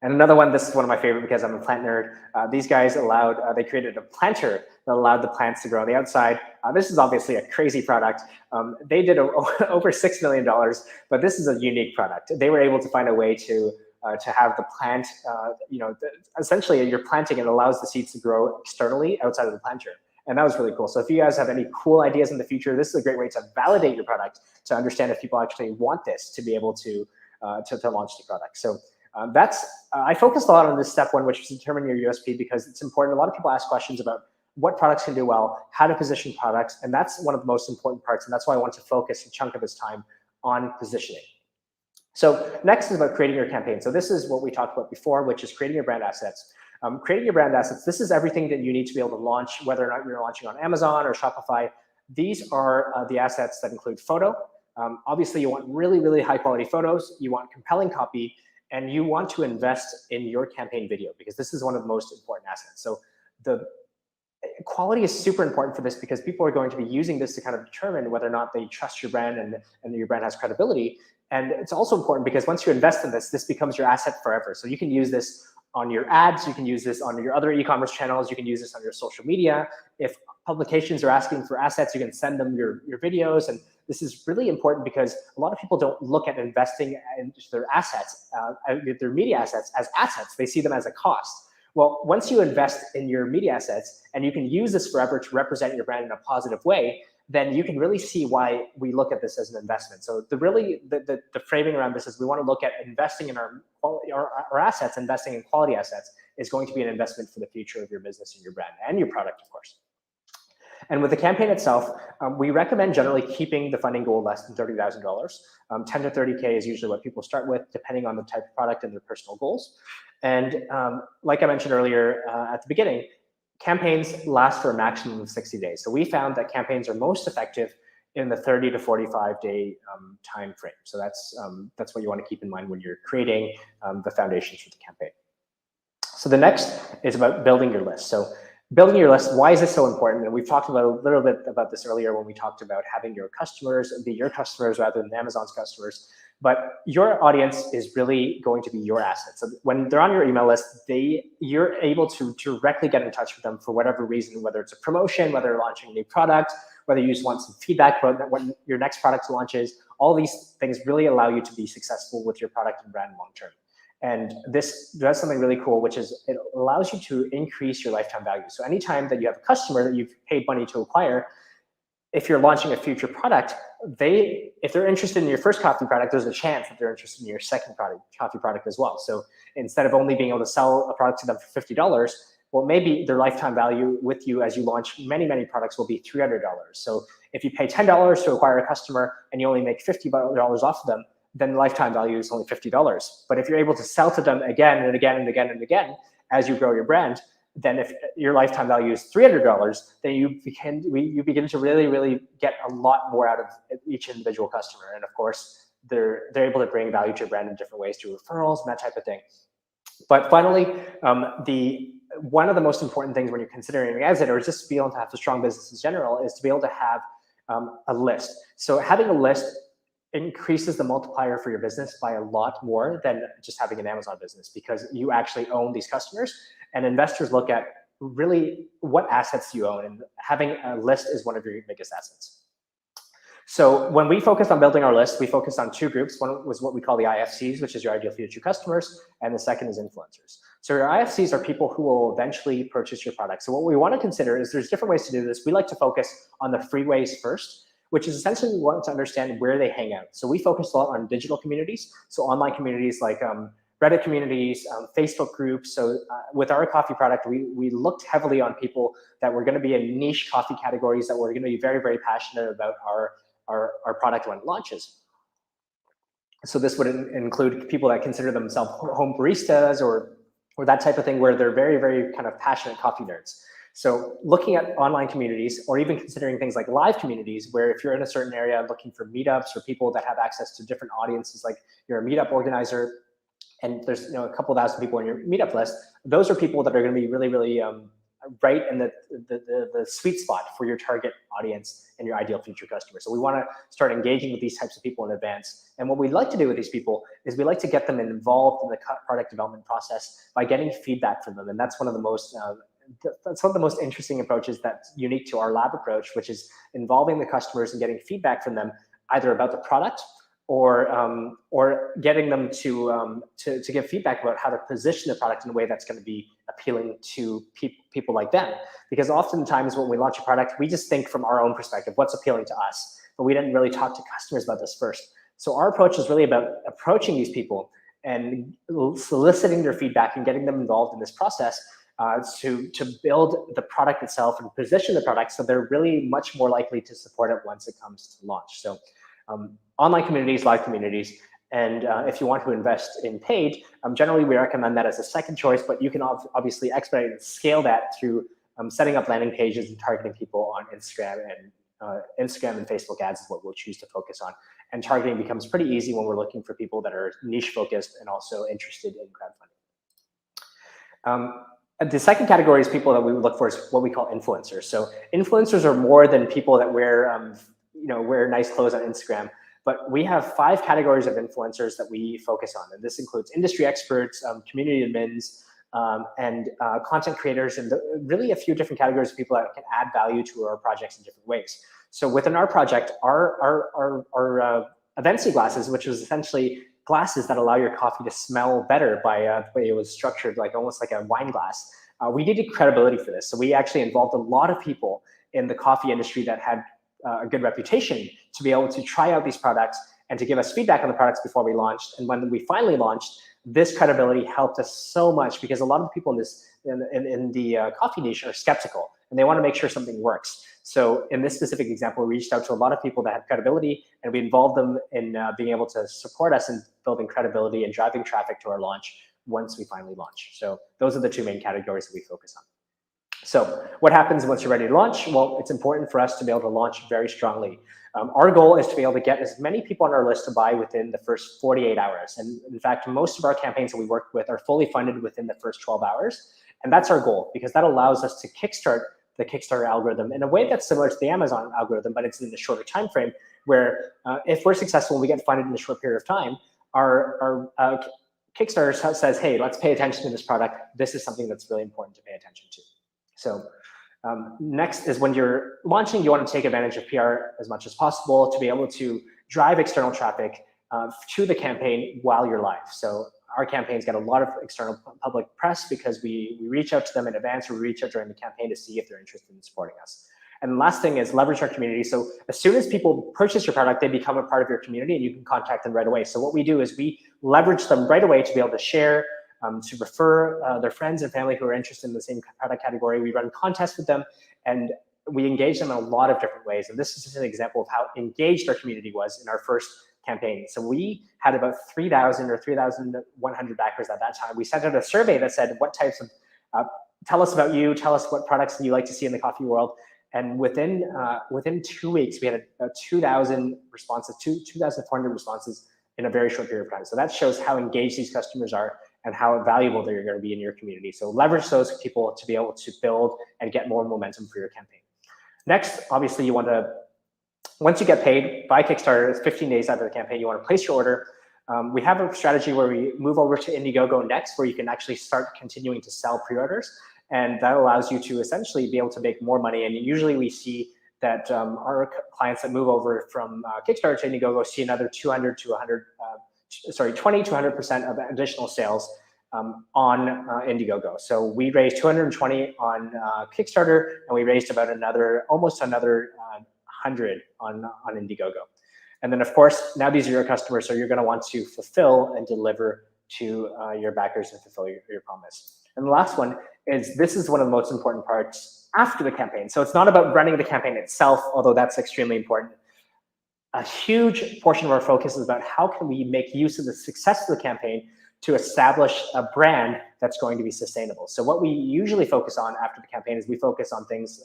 And another one, this is one of my favorite because I'm a plant nerd. These guys they created a planter that allowed the plants to grow on the outside. This is obviously a crazy product. They did over $6 million, but this is a unique product. They were able to find a way to have the plant, essentially you're planting, and it allows the seeds to grow externally outside of the planter. And that was really cool. So if you guys have any cool ideas in the future, this is a great way to validate your product, to understand if people actually want this, to be able to launch the product. So I focused a lot on this step 1, which is determine your USP, because it's important. A lot of people ask questions about what products can do well, how to position products, and that's one of the most important parts. And that's why I want to focus a chunk of this time on positioning. So next is about creating your campaign. So this is what we talked about before, which is creating your brand assets. Creating your brand assets, this is everything that you need to be able to launch, whether or not you're launching on Amazon or Shopify. These are the assets that include photo. Obviously, you want really, really high quality photos. You want compelling copy, and you want to invest in your campaign video, because this is one of the most important assets. So the quality is super important for this, because people are going to be using this to kind of determine whether or not they trust your brand and your brand has credibility. And it's also important because once you invest in this, this becomes your asset forever. So you can use this on your ads, you can use this on your other e-commerce channels, you can use this on your social media. If publications are asking for assets, you can send them your videos. And this is really important because a lot of people don't look at investing in their assets, their media assets as assets. They see them as a cost. Well, once you invest in your media assets and you can use this forever to represent your brand in a positive way, then you can really see why we look at this as an investment. So the framing around this is we want to look at investing in our assets, investing in quality assets is going to be an investment for the future of your business and your brand and your product, of course. And with the campaign itself, we recommend generally keeping the funding goal less than $30,000. 10 to 30K is usually what people start with, depending on the type of product and their personal goals. And like I mentioned earlier at the beginning, campaigns last for a maximum of 60 days. So we found that campaigns are most effective in the 30 to 45 day time frame. So that's what you want to keep in mind when you're creating the foundations for the campaign. So the next is about building your list. So building your list, why is this so important? And we've talked about a little bit about this earlier when we talked about having your customers be your customers rather than Amazon's customers. But your audience is really going to be your asset. So when they're on your email list, you're able to directly get in touch with them for whatever reason, whether it's a promotion, whether you're launching a new product, whether you just want some feedback about when your next product launches. All these things really allow you to be successful with your product and brand long term. And this does something really cool, which is it allows you to increase your lifetime value. So anytime that you have a customer that you've paid money to acquire, if you're launching a future product, if they're interested in your first coffee product, there's a chance that they're interested in your second coffee product as well. So instead of only being able to sell a product to them for $50, well, maybe their lifetime value with you as you launch many, many products will be $300. So if you pay $10 to acquire a customer and you only make $50 off of them, then the lifetime value is only $50. But if you're able to sell to them again and again and again and again as you grow your brand, then if your lifetime value is $300, then you begin to really, really get a lot more out of each individual customer. And of course, they're able to bring value to your brand in different ways through referrals and that type of thing. But finally, one of the most important things when you're considering an exit, or just to be able to have a strong business in general, is to be able to have a list. So having a list increases the multiplier for your business by a lot more than just having an Amazon business, because you actually own these customers, and investors look at really what assets you own, and having a list is one of your biggest assets. So when we focused on building our list, we focused on two groups. One was what we call the IFCs, which is your ideal future customers, and the second is influencers. So your IFCs are people who will eventually purchase your product. So what we want to consider is there's different ways to do this. We like to focus on the free ways first, which is essentially we want to understand where they hang out. So we focus a lot on digital communities, so online communities like Reddit communities, Facebook groups. So with our coffee product, we looked heavily on people that were going to be in niche coffee categories that were going to be very, very passionate about our product when it launches. So this would include people that consider themselves home baristas or that type of thing, where they're very, very kind of passionate coffee nerds. So looking at online communities, or even considering things like live communities, where if you're in a certain area looking for meetups or people that have access to different audiences, like you're a meetup organizer and there's a couple thousand people on your meetup list, those are people that are going to be really, really right in the sweet spot for your target audience and your ideal future customer. So we want to start engaging with these types of people in advance. And what we like to do with these people is we like to get them involved in the product development process by getting feedback from them. And that's one of the most interesting approaches that's unique to our lab approach, which is involving the customers and getting feedback from them either about the product or getting them to give feedback about how to position the product in a way that's going to be appealing to people like them. Because oftentimes when we launch a product, we just think from our own perspective, what's appealing to us, but we didn't really talk to customers about this first. So our approach is really about approaching these people and soliciting their feedback and getting them involved in this process to build the product itself and position the product so they're really much more likely to support it once it comes to launch. So online communities, live communities, and if you want to invest in paid, generally we recommend that as a second choice, but you can obviously expedite and scale that through setting up landing pages and targeting people on Instagram and Facebook ads is what we'll choose to focus on. And targeting becomes pretty easy when we're looking for people that are niche focused and also interested in crowdfunding. The second category is people that we would look for is what we call influencers. So influencers are more than people that wear nice clothes on Instagram. But we have 5 categories of influencers that we focus on. And this includes industry experts, community admins, and content creators, and really a few different categories of people that can add value to our projects in different ways. So within our project, our Evency glasses, which was essentially glasses that allow your coffee to smell better by the way it was structured, like almost like a wine glass. We needed credibility for this. So we actually involved a lot of people in the coffee industry that had a good reputation to be able to try out these products and to give us feedback on the products before we launched. And when we finally launched, this credibility helped us so much because a lot of people in the coffee niche are skeptical and they want to make sure something works. So in this specific example, we reached out to a lot of people that had credibility and we involved them in being able to support us in building credibility and driving traffic to our launch once we finally launch. So those are the 2 main categories that we focus on. So what happens once you're ready to launch? Well, it's important for us to be able to launch very strongly. Our goal is to be able to get as many people on our list to buy within the first 48 hours. And in fact, most of our campaigns that we work with are fully funded within the first 12 hours. And that's our goal because that allows us to kickstart the Kickstarter algorithm in a way that's similar to the Amazon algorithm, but it's in a shorter time frame where if we're successful and we get funded in a short period of time, our Kickstarter says, hey, let's pay attention to this product. This is something that's really important to pay attention to. So next is when you're launching, you want to take advantage of PR as much as possible to be able to drive external traffic to the campaign while you're live. So our campaigns get a lot of external public press because we reach out to them in advance or we reach out during the campaign to see if they're interested in supporting us. And the last thing is leverage our community. So as soon as people purchase your product, they become a part of your community and you can contact them right away. So what we do is we leverage them right away to be able to share, to refer their friends and family who are interested in the same product category. We run contests with them and we engage them in a lot of different ways. And this is just an example of how engaged our community was in our first campaign. So we had about 3,000 or 3,100 backers at that time. We sent out a survey that said, what types of, tell us about you, tell us what products you like to see in the coffee world. And within 2 weeks, we had 2,000 responses, 2,400 responses in a very short period of time. So that shows how engaged these customers are and how valuable they're going to be in your community. So leverage those people to be able to build and get more momentum for your campaign. Next, obviously, you want to, once you get paid by Kickstarter, it's 15 days after the campaign, you want to place your order. We have a strategy where we move over to Indiegogo next, where you can actually start continuing to sell pre-orders. And that allows you to essentially be able to make more money. And usually we see that our clients that move over from Kickstarter to Indiegogo see another 20 to 100% of additional sales on Indiegogo. So we raised 220 on Kickstarter, and we raised about almost another 100 on Indiegogo. And then, of course, now these are your customers, so you're going to want to fulfill and deliver to your backers and fulfill your promise. And the last one is, this is one of the most important parts after the campaign. So it's not about running the campaign itself, although that's extremely important. A huge portion of our focus is about how can we make use of the success of the campaign to establish a brand that's going to be sustainable. So what we usually focus on after the campaign is we focus on things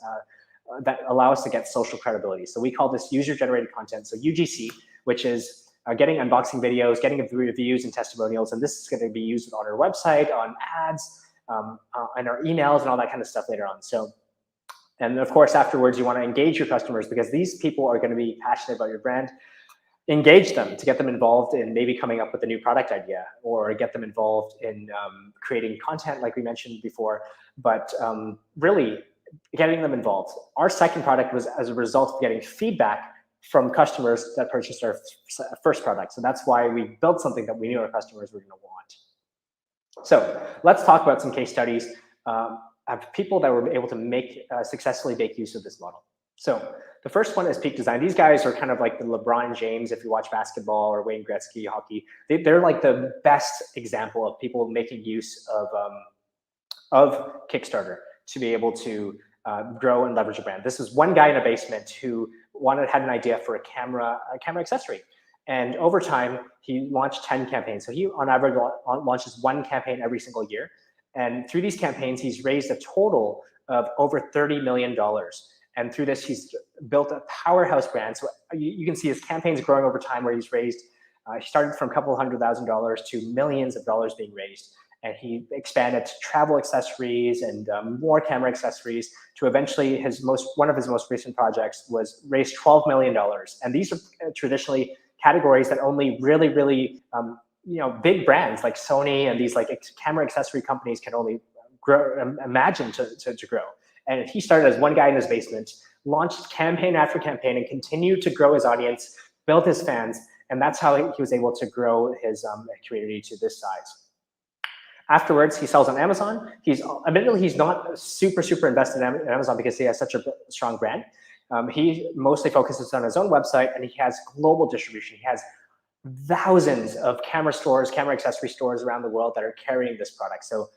that allow us to get social credibility. So we call this user-generated content, so UGC, which is getting unboxing videos, getting reviews and testimonials, and this is going to be used on our website, on ads, and our emails and all that kind of stuff later on. So, and of course, afterwards, you want to engage your customers because these people are going to be passionate about your brand. Engage them to get them involved in maybe coming up with a new product idea, or get them involved in creating content like we mentioned before, but really getting them involved. Our second product was as a result of getting feedback from customers that purchased our first product. So that's why we built something that we knew our customers were going to want. So let's talk about some case studies of people that were able to successfully make use of this model. So the first one is Peak Design. These guys are kind of like the LeBron James, if you watch basketball, or Wayne Gretzky hockey. They're like the best example of people making use of Kickstarter to be able to grow and leverage a brand. This is one guy in a basement who had an idea for a camera accessory. And over time, he launched 10 campaigns. So he, on average, launches one campaign every single year. And through these campaigns, he's raised a total of over $30 million. And through this, he's built a powerhouse brand. So you can see his campaigns growing over time, where he's raised, he started from a couple $100,000 to millions of dollars being raised. And he expanded to travel accessories and more camera accessories, to eventually one of his most recent projects was raised $12 million. And these are traditionally categories that only really, really big brands like Sony and these like camera accessory companies can only imagine to grow. And he started as one guy in his basement, launched campaign after campaign, and continued to grow his audience, built his fans, and that's how he was able to grow his community to this size. Afterwards, he sells on Amazon. Admittedly, he's not super invested in Amazon because he has such a strong brand. He mostly focuses on his own website, and he has global distribution. He has thousands of camera accessory stores around the world that are carrying this product. So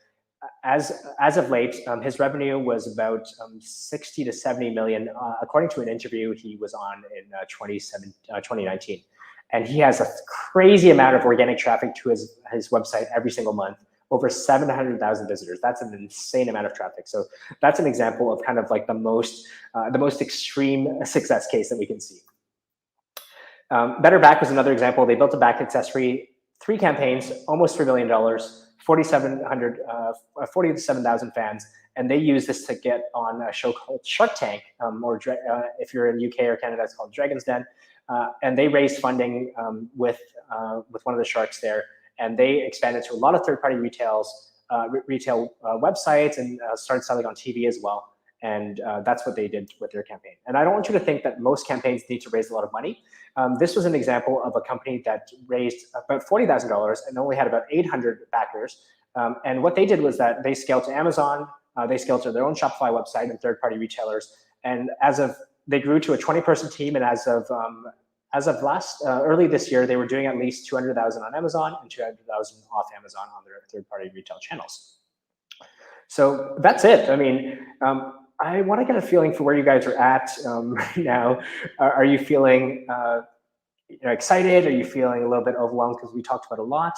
as of late, his revenue was about 60 to 70 million, according to an interview he was on in 2019. And he has a crazy amount of organic traffic to his website every single month. Over 700,000 visitors. That's an insane amount of traffic. So that's an example of kind of like the most extreme success case that we can see. Better Back was another example. They built a back accessory, 3 campaigns, almost $3 million, 47,000 fans, and they use this to get on a show called Shark Tank, or if you're in UK or Canada, it's called Dragon's Den, and they raised funding with one of the sharks there. And they expanded to a lot of third-party retail websites, and started selling on TV as well. And that's what they did with their campaign. And I don't want you to think that most campaigns need to raise a lot of money. This was an example of a company that raised about $40,000 and only had about 800 backers. And what they did was that they scaled to Amazon, they scaled to their own Shopify website and third-party retailers. And they grew to a 20-person team, and as of early this year, they were doing at least 200,000 on Amazon and 200,000 off Amazon on their third-party retail channels. So that's it. I mean, I want to get a feeling for where you guys are at right now. Are you feeling excited? Are you feeling a little bit overwhelmed because we talked about a lot?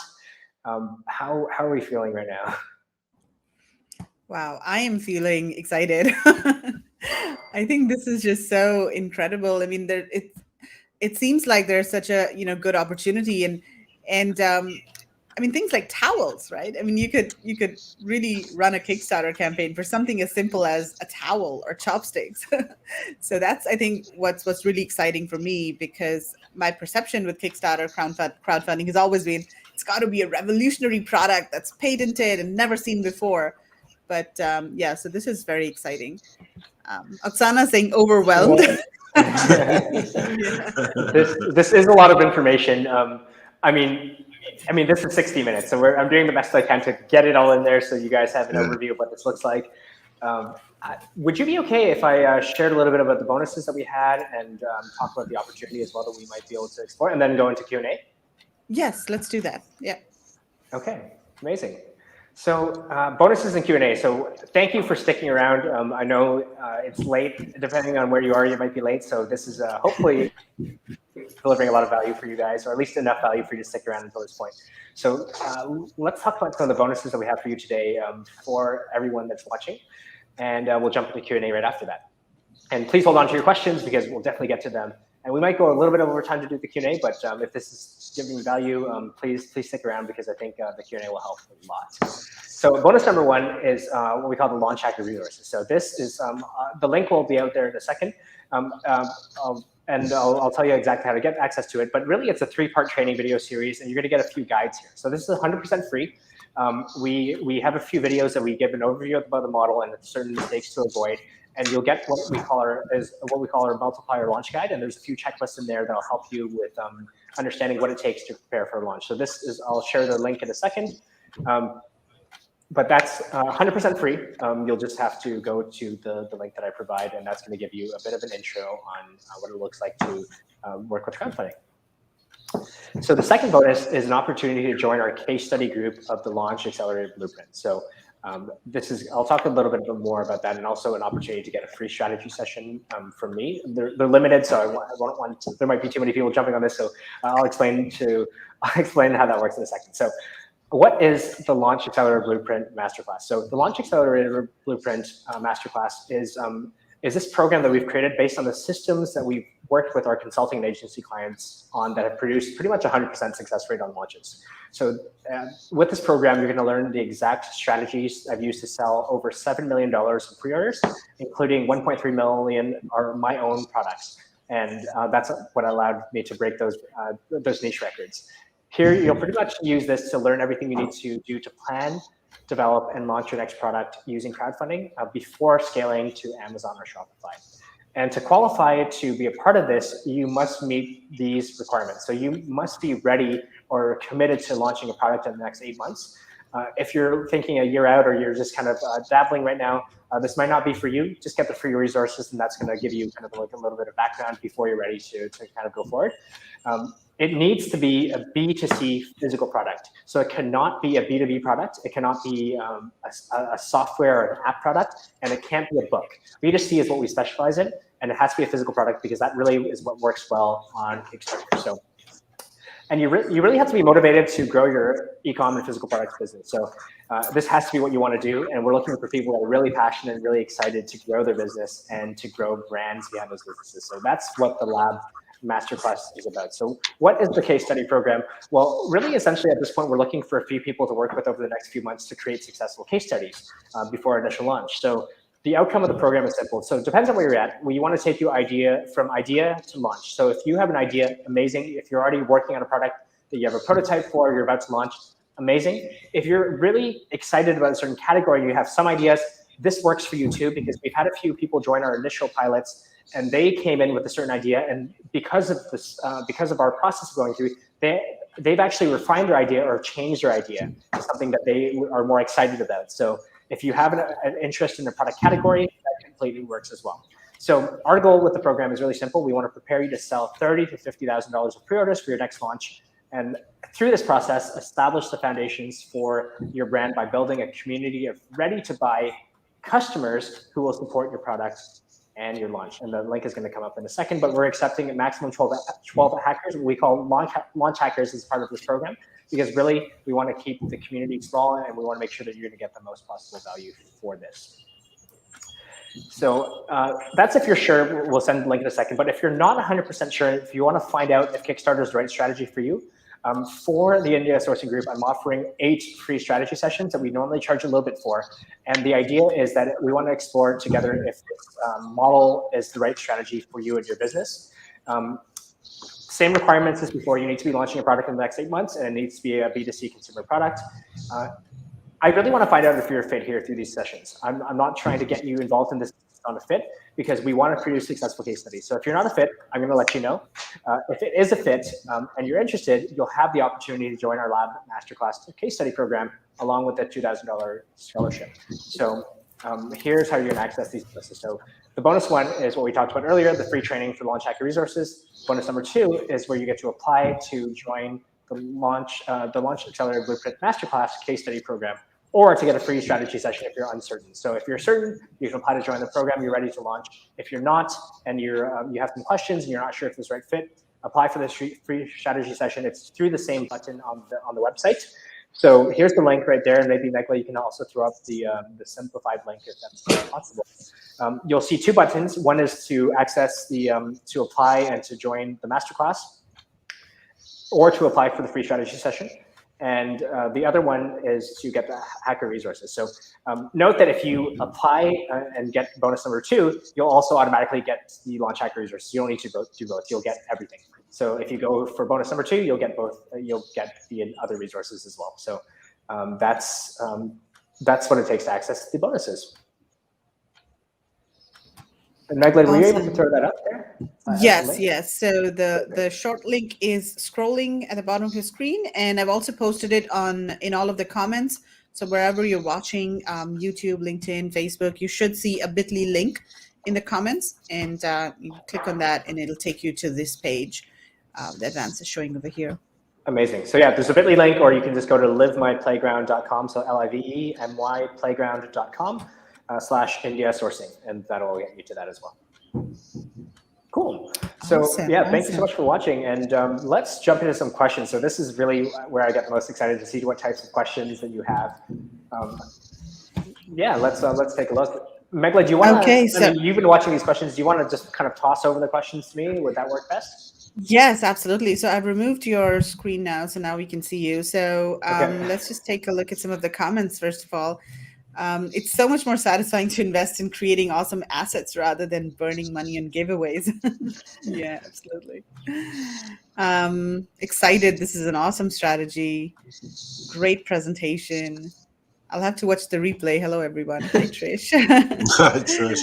How are we feeling right now? Wow, I am feeling excited. I think this is just so incredible. I mean, it seems like there's such a good opportunity, and I mean, things like towels, right? I mean, you could really run a Kickstarter campaign for something as simple as a towel or chopsticks. So that's, I think, what's really exciting for me, because my perception with Kickstarter crowdfunding has always been it's got to be a revolutionary product that's patented and never seen before. But yeah, so this is very exciting. Oksana saying overwhelmed. This is a lot of information. I mean, this is 60 minutes, so I'm doing the best I can to get it all in there so you guys have an overview of what this looks like. Would you be okay if I shared a little bit about the bonuses that we had and talk about the opportunity as well that we might be able to explore, and then go into Q&A? Yes, let's do that. Yeah. Okay, amazing. So bonuses and Q&A. So thank you for sticking around. I know it's late. Depending on where you are, you might be late. So this is hopefully delivering a lot of value for you guys, or at least enough value for you to stick around until this point. So let's talk about some of the bonuses that we have for you today for everyone that's watching. And we'll jump into Q&A right after that. And please hold on to your questions because we'll definitely get to them. And we might go a little bit over time to do the Q&A, but if this is giving value, please stick around because I think the Q&A will help a lot. So bonus number one is what we call the Launch Hacker resources. So this is, the link will be out there in a second. And I'll tell you exactly how to get access to it. But really, it's a 3-part training video series, and you're going to get a few guides here. So this is 100% free. We have a few videos that we give an overview about the model and certain mistakes to avoid. And you'll get what we call our Multiplier launch guide. And there's a few checklists in there that'll help you with understanding what it takes to prepare for launch. So this is, I'll share the link in a second. But that's 100% free. You'll just have to go to the link that I provide, and that's going to give you a bit of an intro on what it looks like to work with crowdfunding. So the second bonus is an opportunity to join our case study group of the Launch Accelerator Blueprint. So I'll talk a little bit more about that, and also an opportunity to get a free strategy session from me. They're limited, so I won't want to, there might be too many people jumping on this. So I'll explain how that works in a second. So what is the Launch Accelerator Blueprint Masterclass? So the Launch Accelerator Blueprint Masterclass is this program that we've created based on the systems that we've worked with our consulting and agency clients on that have produced pretty much 100% success rate on launches. So with this program, you're going to learn the exact strategies I've used to sell over $7 million in pre-orders, including 1.3 million are my own products. And that's what allowed me to break those niche records. Here, you'll pretty much use this to learn everything you need to do to plan, develop, and launch your next product using crowdfunding before scaling to Amazon or Shopify. And to qualify to be a part of this, you must meet these requirements. So you must be ready or committed to launching a product in the next 8 months. If you're thinking a year out or you're just kind of dabbling right now, this might not be for you. Just get the free resources, and that's going to give you kind of like a little bit of background before you're ready to kind of go forward. It needs to be a B2C physical product. So it cannot be a B2B product. It cannot be a software or an app product, and it can't be a book. B2C is what we specialize in, and it has to be a physical product because that really is what works well on Kickstarter. So, and you really have to be motivated to grow your ecom and physical products business. So this has to be what you want to do, and we're looking for people that are really passionate and really excited to grow their business and to grow brands behind those businesses. So that's what the Lab Masterclass is about. So what is the case study program? Well, really, essentially, at this point, we're looking for a few people to work with over the next few months to create successful case studies before our initial launch. So the outcome of the program is simple. So it depends on where you're at. We want to take you from idea to launch. So if you have an idea, amazing. If you're already working on a product that you have a prototype for, you're about to launch, amazing. If you're really excited about a certain category, you have some ideas, this works for you too, because we've had a few people join our initial pilots and they came in with a certain idea, and because of this, because of our process of going through, they've actually refined their idea or changed their idea to something that they are more excited about. So if you have an interest in the product category, that completely works as well. So our goal with the program is really simple. We want to prepare you to sell $30,000 to $50,000 of pre-orders for your next launch, and through this process, establish the foundations for your brand by building a community of ready-to-buy customers who will support your product and your launch. And the link is going to come up in a second, but we're accepting a maximum 12 hackers. We call launch hackers as part of this program, because really we want to keep the community small, and we want to make sure that you're going to get the most possible value for this. So that's if you're sure. We'll send the link in a second. But if you're not 100% sure, if you want to find out if Kickstarter is the right strategy for you, for the India sourcing group, I'm offering 8 free strategy sessions that we normally charge a little bit for. And the idea is that we want to explore together if this model is the right strategy for you and your business. Same requirements as before. You need to be launching a product in the next 8 months, and it needs to be a B2C consumer product. I really want to find out if you're a fit here through these sessions. I'm not trying to get you involved in this not a fit, because we want to produce successful case studies. So if you're not a fit, I'm going to let you know. If it is a fit and you're interested, you'll have the opportunity to join our lab masterclass case study program along with the $2,000 scholarship. So here's how you're going to access these bonuses. So the bonus one is what we talked about earlier, the free training for Launch Hacker Resources. Bonus number 2 is where you get to apply to join the Launch Accelerator Blueprint Masterclass case study program, or to get a free strategy session if you're uncertain. So if you're certain, you can apply to join the program, you're ready to launch. If you're not, and you have some questions and you're not sure if it's the right fit, apply for this free strategy session. It's through the same button on the website. So here's the link right there, and maybe Megla, you can also throw up the simplified link if that's possible. You'll see 2 buttons. One is to access to apply and to join the masterclass, or to apply for the free strategy session. And the other one is to get the hacker resources. So note that if you apply and get bonus number 2, you'll also automatically get the Launch Hacker resources. You don't need to do both. You'll get everything. So if you go for bonus number 2, you'll get both. You'll get the other resources as well. So that's what it takes to access the bonuses. And Megla, were you able to throw that up there? Yes. So the short link is scrolling at the bottom of your screen, and I've also posted it in all of the comments. So wherever you're watching, YouTube, LinkedIn, Facebook, you should see a bit.ly link in the comments, and you click on that, and it'll take you to this page that Vance is showing over here. Amazing. So yeah, there's a bit.ly link, or you can just go to livemyplayground.com. So livemyplayground.com. /India sourcing, and that'll get you to that as well. Cool. So awesome. Thank you so much for watching, and let's jump into some questions. So this is really where I get the most excited to see what types of questions that you have. Let's take a look. Megla, do you want to? Okay, so you've been watching these questions. Do you want to just kind of toss over the questions to me? Would that work best? Yes, absolutely. So I've removed your screen now, so now we can see you. So let's just take a look at some of the comments first of all. It's so much more satisfying to invest in creating awesome assets rather than burning money on giveaways. Yeah, absolutely. Excited. This is an awesome strategy. Great presentation. I'll have to watch the replay. Hello, everyone. Hi, Trish. Hi, Trish.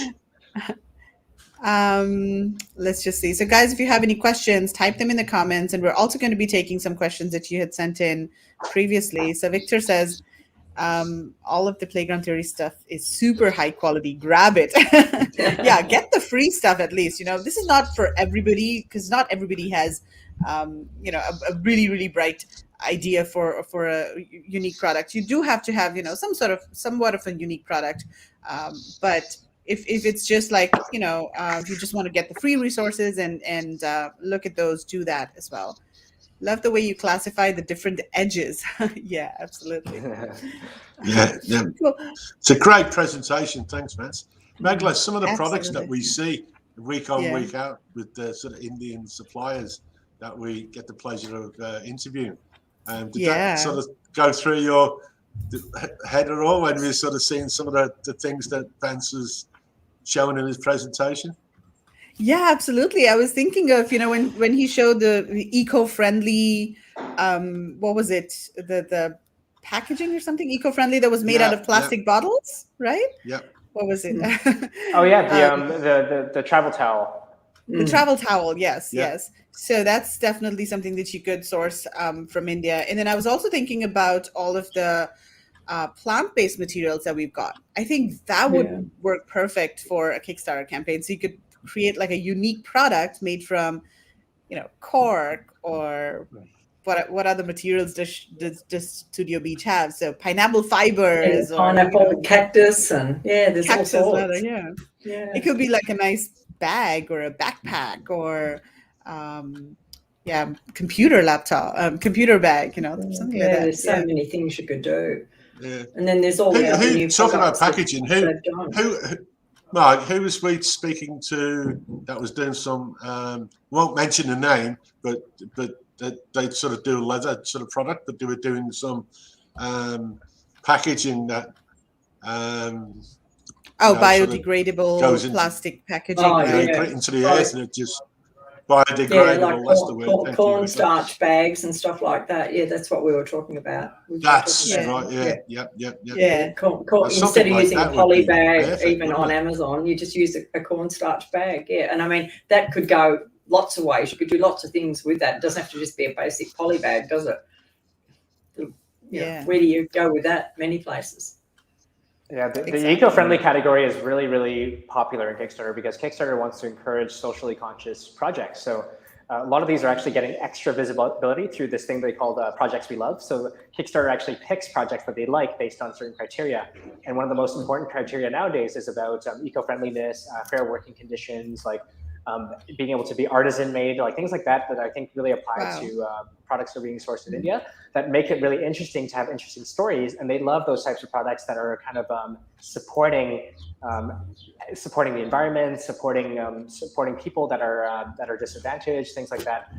Let's just see. So guys, if you have any questions, type them in the comments, and we're also going to be taking some questions that you had sent in previously. So Victor says, all of the playground theory stuff is super high quality. Grab it. Yeah, get the free stuff at least. This is not for everybody, because not everybody has a really, really bright idea for a unique product. You do have to have somewhat of a unique product, but if it's just like if you just want to get the free resources and look at those, do that as well. Love the way you classify the different edges. Yeah, absolutely. Yeah. Cool. It's a great presentation. Thanks, Vance. Megla, some of the Absolutely. products that we see week on, week out with the sort of Indian suppliers that we get the pleasure of interviewing. Did that sort of go through your head at all when we're sort of seeing some of the things that Vance was showing in his presentation? Yeah, absolutely. I was thinking of, when he showed the eco-friendly, what was it? The packaging or something eco-friendly that was made out of plastic bottles, right? Yeah. What was it? Oh yeah, the travel towel. The travel towel, yes. So that's definitely something that you could source from India. And then I was also thinking about all of the plant-based materials that we've got. I think that would work perfect for a Kickstarter campaign. So you could create like a unique product made from, cork, or what other materials does Studio Beach have? So pineapple fibers, pineapple, cactus, and there's cactus all leather. sorts. Yeah. It could be like a nice bag or a backpack or computer bag, something like that. There's so many things you could do. Yeah. And then there's all the other new talking about products packaging. Who was we speaking to that was doing some? Won't mention the name, but they sort of do a leather sort of product, but they were doing some packaging that. Biodegradable plastic packaging. You put it into the earth and it just. biodegradable. That's the word. Thank you, cornstarch bags and stuff like that. Yeah, that's what we were talking about. That's right. Yeah. Yeah. Instead of like using a that would poly be bag, perfect, even on wouldn't it? Amazon, you just use a cornstarch bag. Yeah, and I mean that could go lots of ways. You could do lots of things with that. It doesn't have to just be a basic poly bag, does it? Yeah. Where do you go with that? Many places. Yeah, the Exactly. eco-friendly category is really, really popular in Kickstarter because Kickstarter wants to encourage socially conscious projects. So a lot of these are actually getting extra visibility through this thing they call projects we love. So Kickstarter actually picks projects that they like based on certain criteria. And one of the most important criteria nowadays is about eco-friendliness, fair working conditions, like being able to be artisan made, like things like that, that I think really apply to products that are being sourced in India, that make it really interesting to have interesting stories. And they love those types of products that are kind of supporting the environment, supporting people that are disadvantaged, things like that.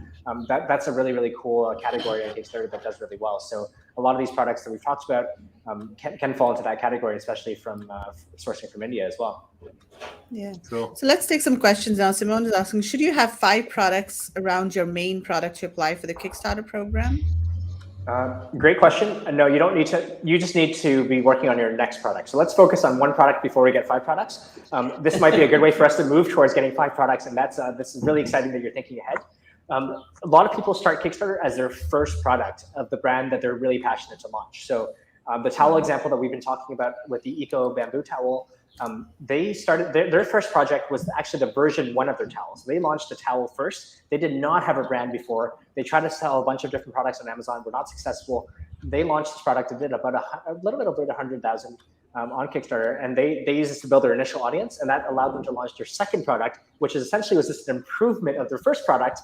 That's a really, really cool category on Kickstarter that does really well. So a lot of these products that we've talked about can fall into that category, especially from sourcing from India as well. Yeah. Cool. So let's take some questions now. Simone is asking, should you have 5 products around your main product to apply for the Kickstarter program? Great question. No, you don't need to. You just need to be working on your next product. So let's focus on one product before we get 5 products. This might be a good way for us to move towards getting 5 products, and this is really exciting that you're thinking ahead. A lot of people start Kickstarter as their first product of the brand that they're really passionate to launch. So the towel example that we've been talking about with the Eco Bamboo Towel, they started their first project was actually the version 1 of their towel. So they launched a towel first. They did not have a brand before. They tried to sell a bunch of different products on Amazon, were not successful. They launched this product and did about a little bit over 100,000 on Kickstarter, and they used this to build their initial audience, and that allowed them to launch their second product, which is essentially was just an improvement of their first product,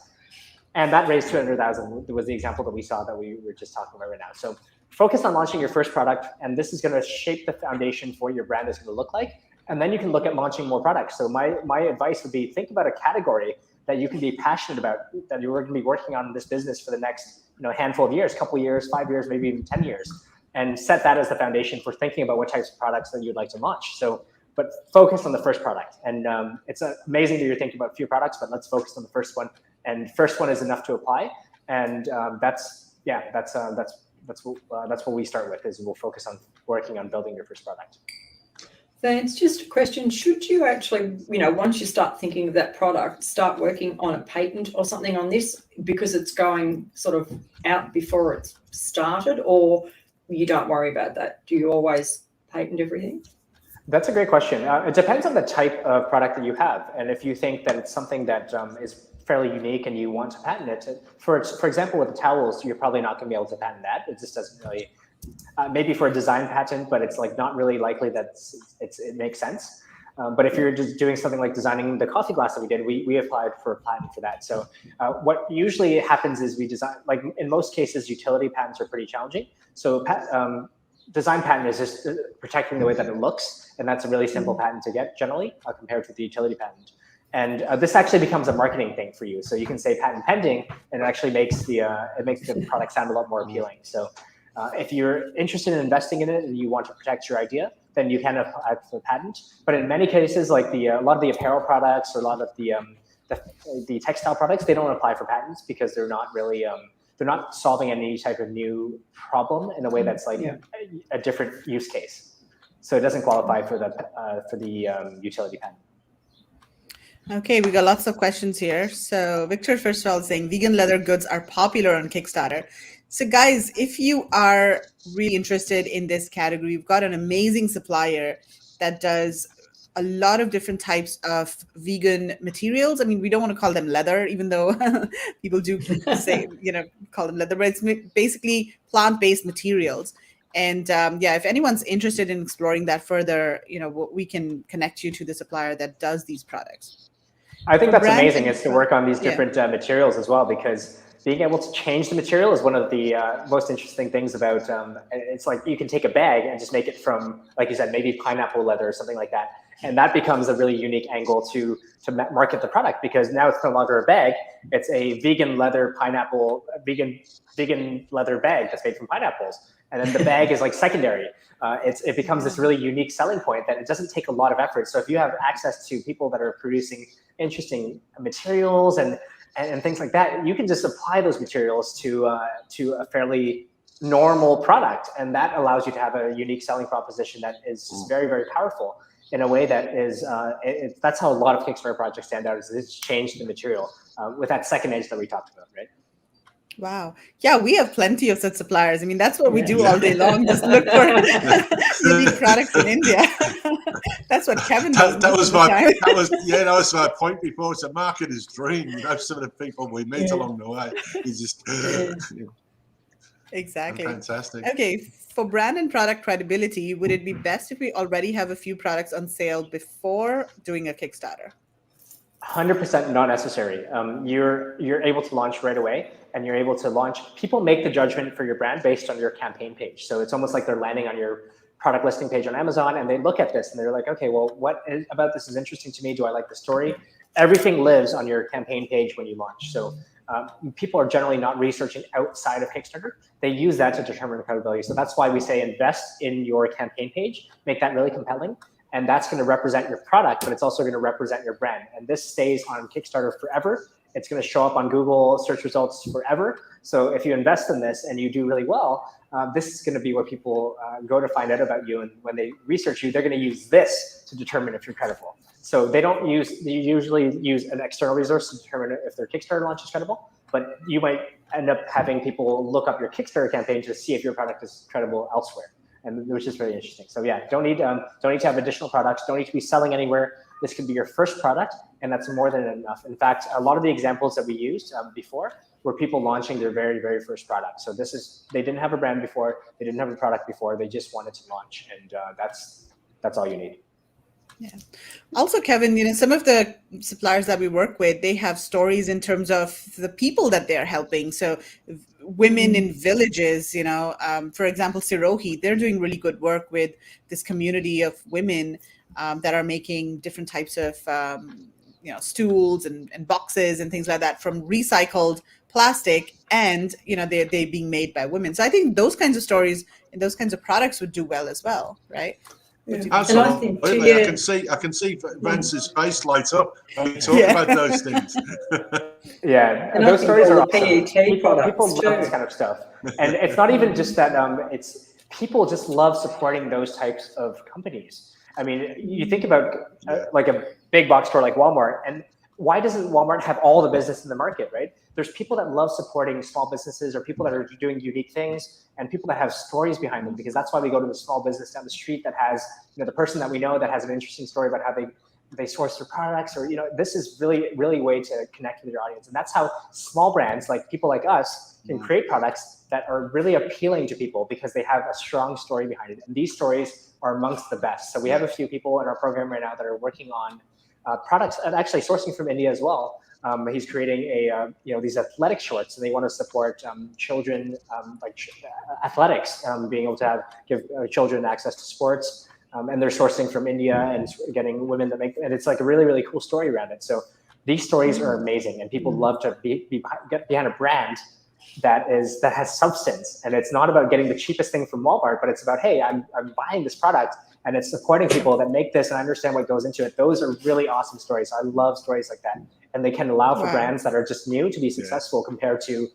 and that raised 200,000. Was the example that we saw that we were just talking about right now. So focus on launching your first product, and this is going to shape the foundation for your brand is going to look like. And then you can look at launching more products. So my advice would be think about a category that you can be passionate about, that you're going to be working on in this business for the next handful of years, couple years, 5 years, maybe even 10 years, and set that as the foundation for thinking about what types of products that you'd like to launch. So, but focus on the first product. And it's amazing that you're thinking about a few products, but let's focus on the first one. And first one is enough to apply. And that's what we start with, is we'll focus on working on building your first product. Vance, just a question. Should you actually, once you start thinking of that product, start working on a patent or something on this because it's going sort of out before it's started, or you don't worry about that? Do you always patent everything? That's a great question. It depends on the type of product that you have. And if you think that it's something that is fairly unique and you want to patent it, for example, with the towels, you're probably not going to be able to patent that. It just doesn't really... maybe for a design patent, but it's like not really likely that it makes sense. But if you're just doing something like designing the coffee glass that we did, we applied for a patent for that. So what usually happens is we design, like in most cases, utility patents are pretty challenging. So design patent is just protecting the way that it looks, and that's a really simple patent to get generally compared to the utility patent. And this actually becomes a marketing thing for you. So you can say patent pending, and it actually makes the product sound a lot more appealing. So if you're interested in investing in it and you want to protect your idea, then you can apply for the patent. But in many cases, like a lot of the apparel products or a lot of the textile products, they don't apply for patents because they're not really they're not solving any type of new problem in a way that's like a different use case. So it doesn't qualify for the utility patent. Okay, we got lots of questions here. So Victor, first of all, is saying vegan leather goods are popular on Kickstarter. So guys, if you are really interested in this category, we've got an amazing supplier that does a lot of different types of vegan materials. I mean, we don't want to call them leather, even though people do say, call them leather, but it's basically plant-based materials. And if anyone's interested in exploring that further, we can connect you to the supplier that does these products. I think that's amazing, is to work on these different materials as well, because being able to change the material is one of the most interesting things about, it's like you can take a bag and just make it from, like you said, maybe pineapple leather or something like that. And that becomes a really unique angle to market the product, because now it's no longer a bag, it's a vegan leather bag that's made from pineapples. And then the bag is like secondary. It becomes this really unique selling point that it doesn't take a lot of effort. So if you have access to people that are producing interesting materials and and things like that, you can just apply those materials to a fairly normal product, and that allows you to have a unique selling proposition that is just very, very powerful in a way that is that's how a lot of Kickstarter projects stand out, is it's changed the material with that second edge that we talked about, right? Wow. Yeah, we have plenty of such suppliers. I mean, that's what we do all day long. Just look for unique products in India. That's what Kevin does. That was my point before. It's a marketer's dream. Some of the people we meet along the way. It's just exactly fantastic. Okay, for brand and product credibility, would it be best if we already have a few products on sale before doing a Kickstarter? 100% not necessary. You're able to launch right away, and you're able to launch. People make the judgment for your brand based on your campaign page. So it's almost like they're landing on your product listing page on Amazon, and they look at this and they're like, okay, well, what about this is interesting to me? Do I like the story? Everything lives on your campaign page when you launch. So people are generally not researching outside of Kickstarter. They use that to determine credibility. So that's why we say invest in your campaign page, make that really compelling. And that's going to represent your product, but it's also going to represent your brand. And this stays on Kickstarter forever. It's going to show up on Google search results forever. So if you invest in this and you do really well, this is going to be where people go to find out about you. And when they research you, they're going to use this to determine if you're credible. So they usually use an external resource to determine if their Kickstarter launch is credible. But you might end up having people look up your Kickstarter campaign to see if your product is credible elsewhere, and which is really interesting. So yeah, don't need to have additional products. Don't need to be selling anywhere. This could be your first product, and that's more than enough. In fact, a lot of the examples that we used before were people launching their very, very first product. So they didn't have a brand before, they didn't have a product before, they just wanted to launch, and that's all you need. Yeah. Also, Kevin, some of the suppliers that we work with, they have stories in terms of the people that they're helping. So women in villages, for example, Sirohi, they're doing really good work with this community of women that are making different types of, stools and boxes and things like that from recycled plastic, and, they're being made by women. So I think those kinds of stories and those kinds of products would do well as well, right? Absolutely. I can see Vance's face light up when we talk about those things. Yeah, and those stories are awesome. People love this kind of stuff, and it's not even just that. It's people just love supporting those types of companies. I mean, you think about like a big box store like Walmart, and why doesn't Walmart have all the business in the market, right? There's people that love supporting small businesses, or people that are doing unique things, and people that have stories behind them, because that's why we go to the small business down the street that has, the person that we know that has an interesting story about how they source their products, or, this is really, really a way to connect with your audience. And that's how small brands, like people like us, can create products that are really appealing to people because they have a strong story behind it. And these stories are amongst the best. So we have a few people in our program right now that are working on products, and actually sourcing from India as well. He's creating these athletic shorts, and they want to support children, athletics, being able to give children access to sports. And they're sourcing from India and getting women that and it's like a really, really cool story around it. So these stories are amazing, and people love to get behind a brand that has substance. And it's not about getting the cheapest thing from Walmart, but it's about, hey, I'm buying this product, and it's supporting people that make this, and I understand what goes into it. Those are really awesome stories. I love stories like that. And they can allow for brands that are just new to be successful compared to,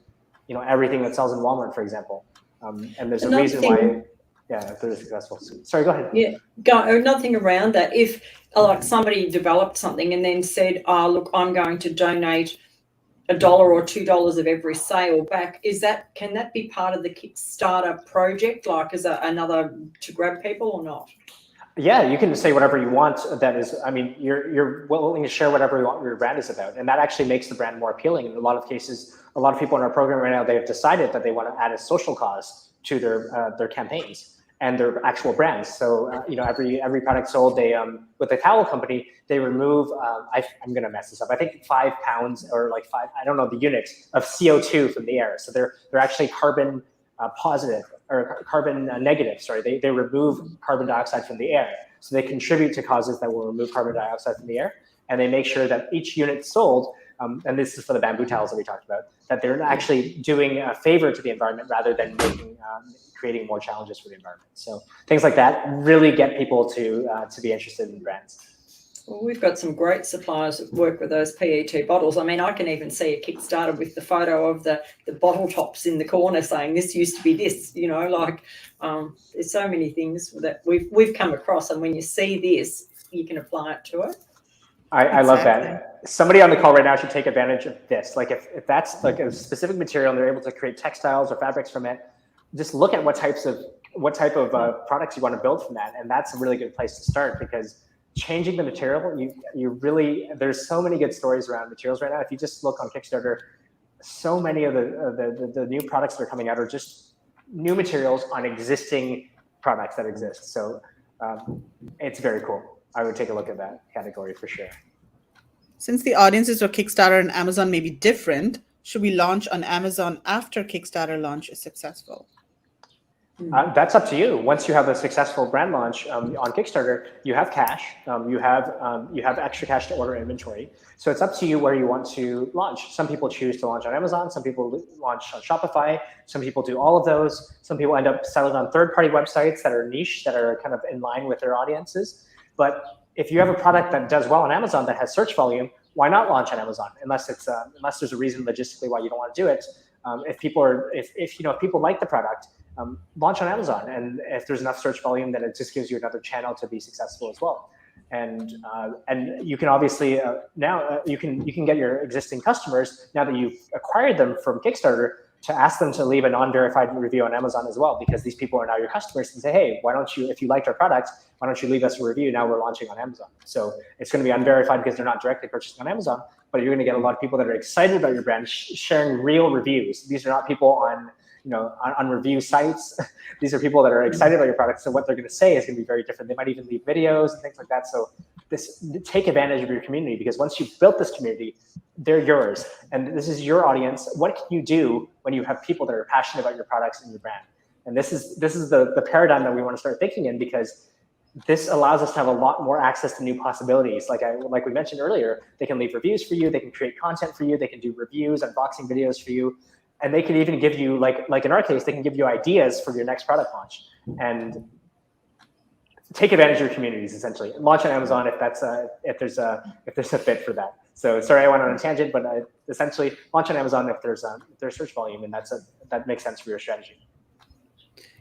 everything that sells in Walmart, for example. And there's a reason why, they're successful. Sorry, go ahead. Yeah, another thing around that, if like somebody developed something and then said, oh, look, I'm going to donate $1 or $2 of every sale back, can that be part of the Kickstarter project, like as another to grab people, or not? Yeah, you can say whatever you want. That is, I mean, you're willing to share whatever you want your brand is about, and that actually makes the brand more appealing. In a lot of cases, a lot of people in our program right now, they have decided that they want to add a social cause to their campaigns and their actual brands. So every product sold, they with the towel company, they remove I'm gonna mess this up. I think 5 pounds or like 5, I don't know the units of CO2 from the air. So they're actually carbon positive or carbon negative. Sorry, they remove carbon dioxide from the air. So they contribute to causes that will remove carbon dioxide from the air, and they make sure that each unit sold, and this is for the bamboo towels that we talked about, that they're actually doing a favor to the environment rather than creating more challenges for the environment. So things like that really get people to be interested in brands. Well, we've got some great suppliers that work with those PET bottles. I mean, I can even see a Kickstarter with the photo of the bottle tops in the corner saying this used to be this, you know, like there's so many things that we've come across. And when you see this, you can apply it to it. I love that. Somebody on the call right now should take advantage of this. Like if that's like a specific material and they're able to create textiles or fabrics from it, just look at what type of products you want to build from that. And that's a really good place to start, because changing the material, you really, there's so many good stories around materials right now. If you just look on Kickstarter, so many of the new products that are coming out are just new materials on existing products that exist. So it's very cool. I would take a look at that category for sure. Since the audiences for Kickstarter and Amazon may be different, should we launch on Amazon after Kickstarter launch is successful? That's up to you. Once you have a successful brand launch on Kickstarter, you have cash. You have extra cash to order inventory. So it's up to you where you want to launch. Some people choose to launch on Amazon. Some people launch on Shopify. Some people do all of those. Some people end up selling on third-party websites that are niche, that are kind of in line with their audiences. But if you have a product that does well on Amazon that has search volume, why not launch on Amazon? Unless there's a reason logistically why you don't want to do it. If people like the product, launch on Amazon, and if there's enough search volume, then it just gives you another channel to be successful as well. And you can obviously now you can get your existing customers, now that you've acquired them from Kickstarter, to ask them to leave a non-verified review on Amazon as well, because these people are now your customers, and say, hey, why don't you, if you liked our product, why don't you leave us a review? Now we're launching on Amazon. So it's going to be unverified because they're not directly purchasing on Amazon, but you're going to get a lot of people that are excited about your brand sharing real reviews. These are not people on review sites. These are people that are excited about your product. So what they're going to say is going to be very different. They might even leave videos and things like that. So take advantage of your community, because once you've built this community, they're yours. And this is your audience. What can you do when you have people that are passionate about your products and your brand? And this is the paradigm that we want to start thinking in, because this allows us to have a lot more access to new possibilities. Like we mentioned earlier, they can leave reviews for you. They can create content for you. They can do reviews, unboxing videos for you. And they can even give you, like in our case, they can give you ideas for your next product launch. And take advantage of your communities, essentially. Launch on Amazon if there's a fit for that. So sorry, I went on a tangent, but essentially launch on Amazon if there's search volume, and that makes sense for your strategy.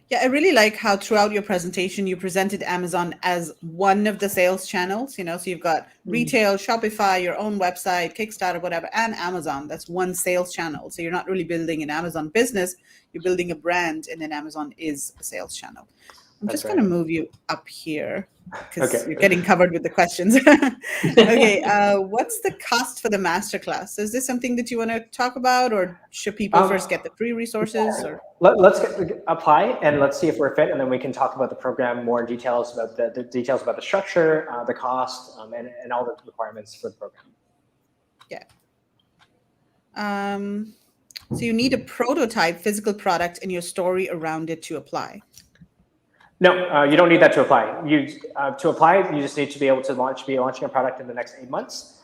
Yeah, I really like how throughout your presentation you presented Amazon as one of the sales channels. So you've got retail, Shopify, your own website, Kickstarter, whatever, and Amazon. That's one sales channel. So you're not really building an Amazon business, you're building a brand, and then Amazon is a sales channel. I'm just going to move you up here because you're getting covered with the questions. Okay, what's the cost for the masterclass? Is this something that you want to talk about, or should people first get the free resources? Or let's apply and let's see if we're fit, and then we can talk about the program more in details, about the details about the structure, the cost, and all the requirements for the program. Yeah. So you need a prototype physical product and your story around it to apply. No, you don't need that to apply. To apply, you just need to be able to be launching a product in the next 8 months,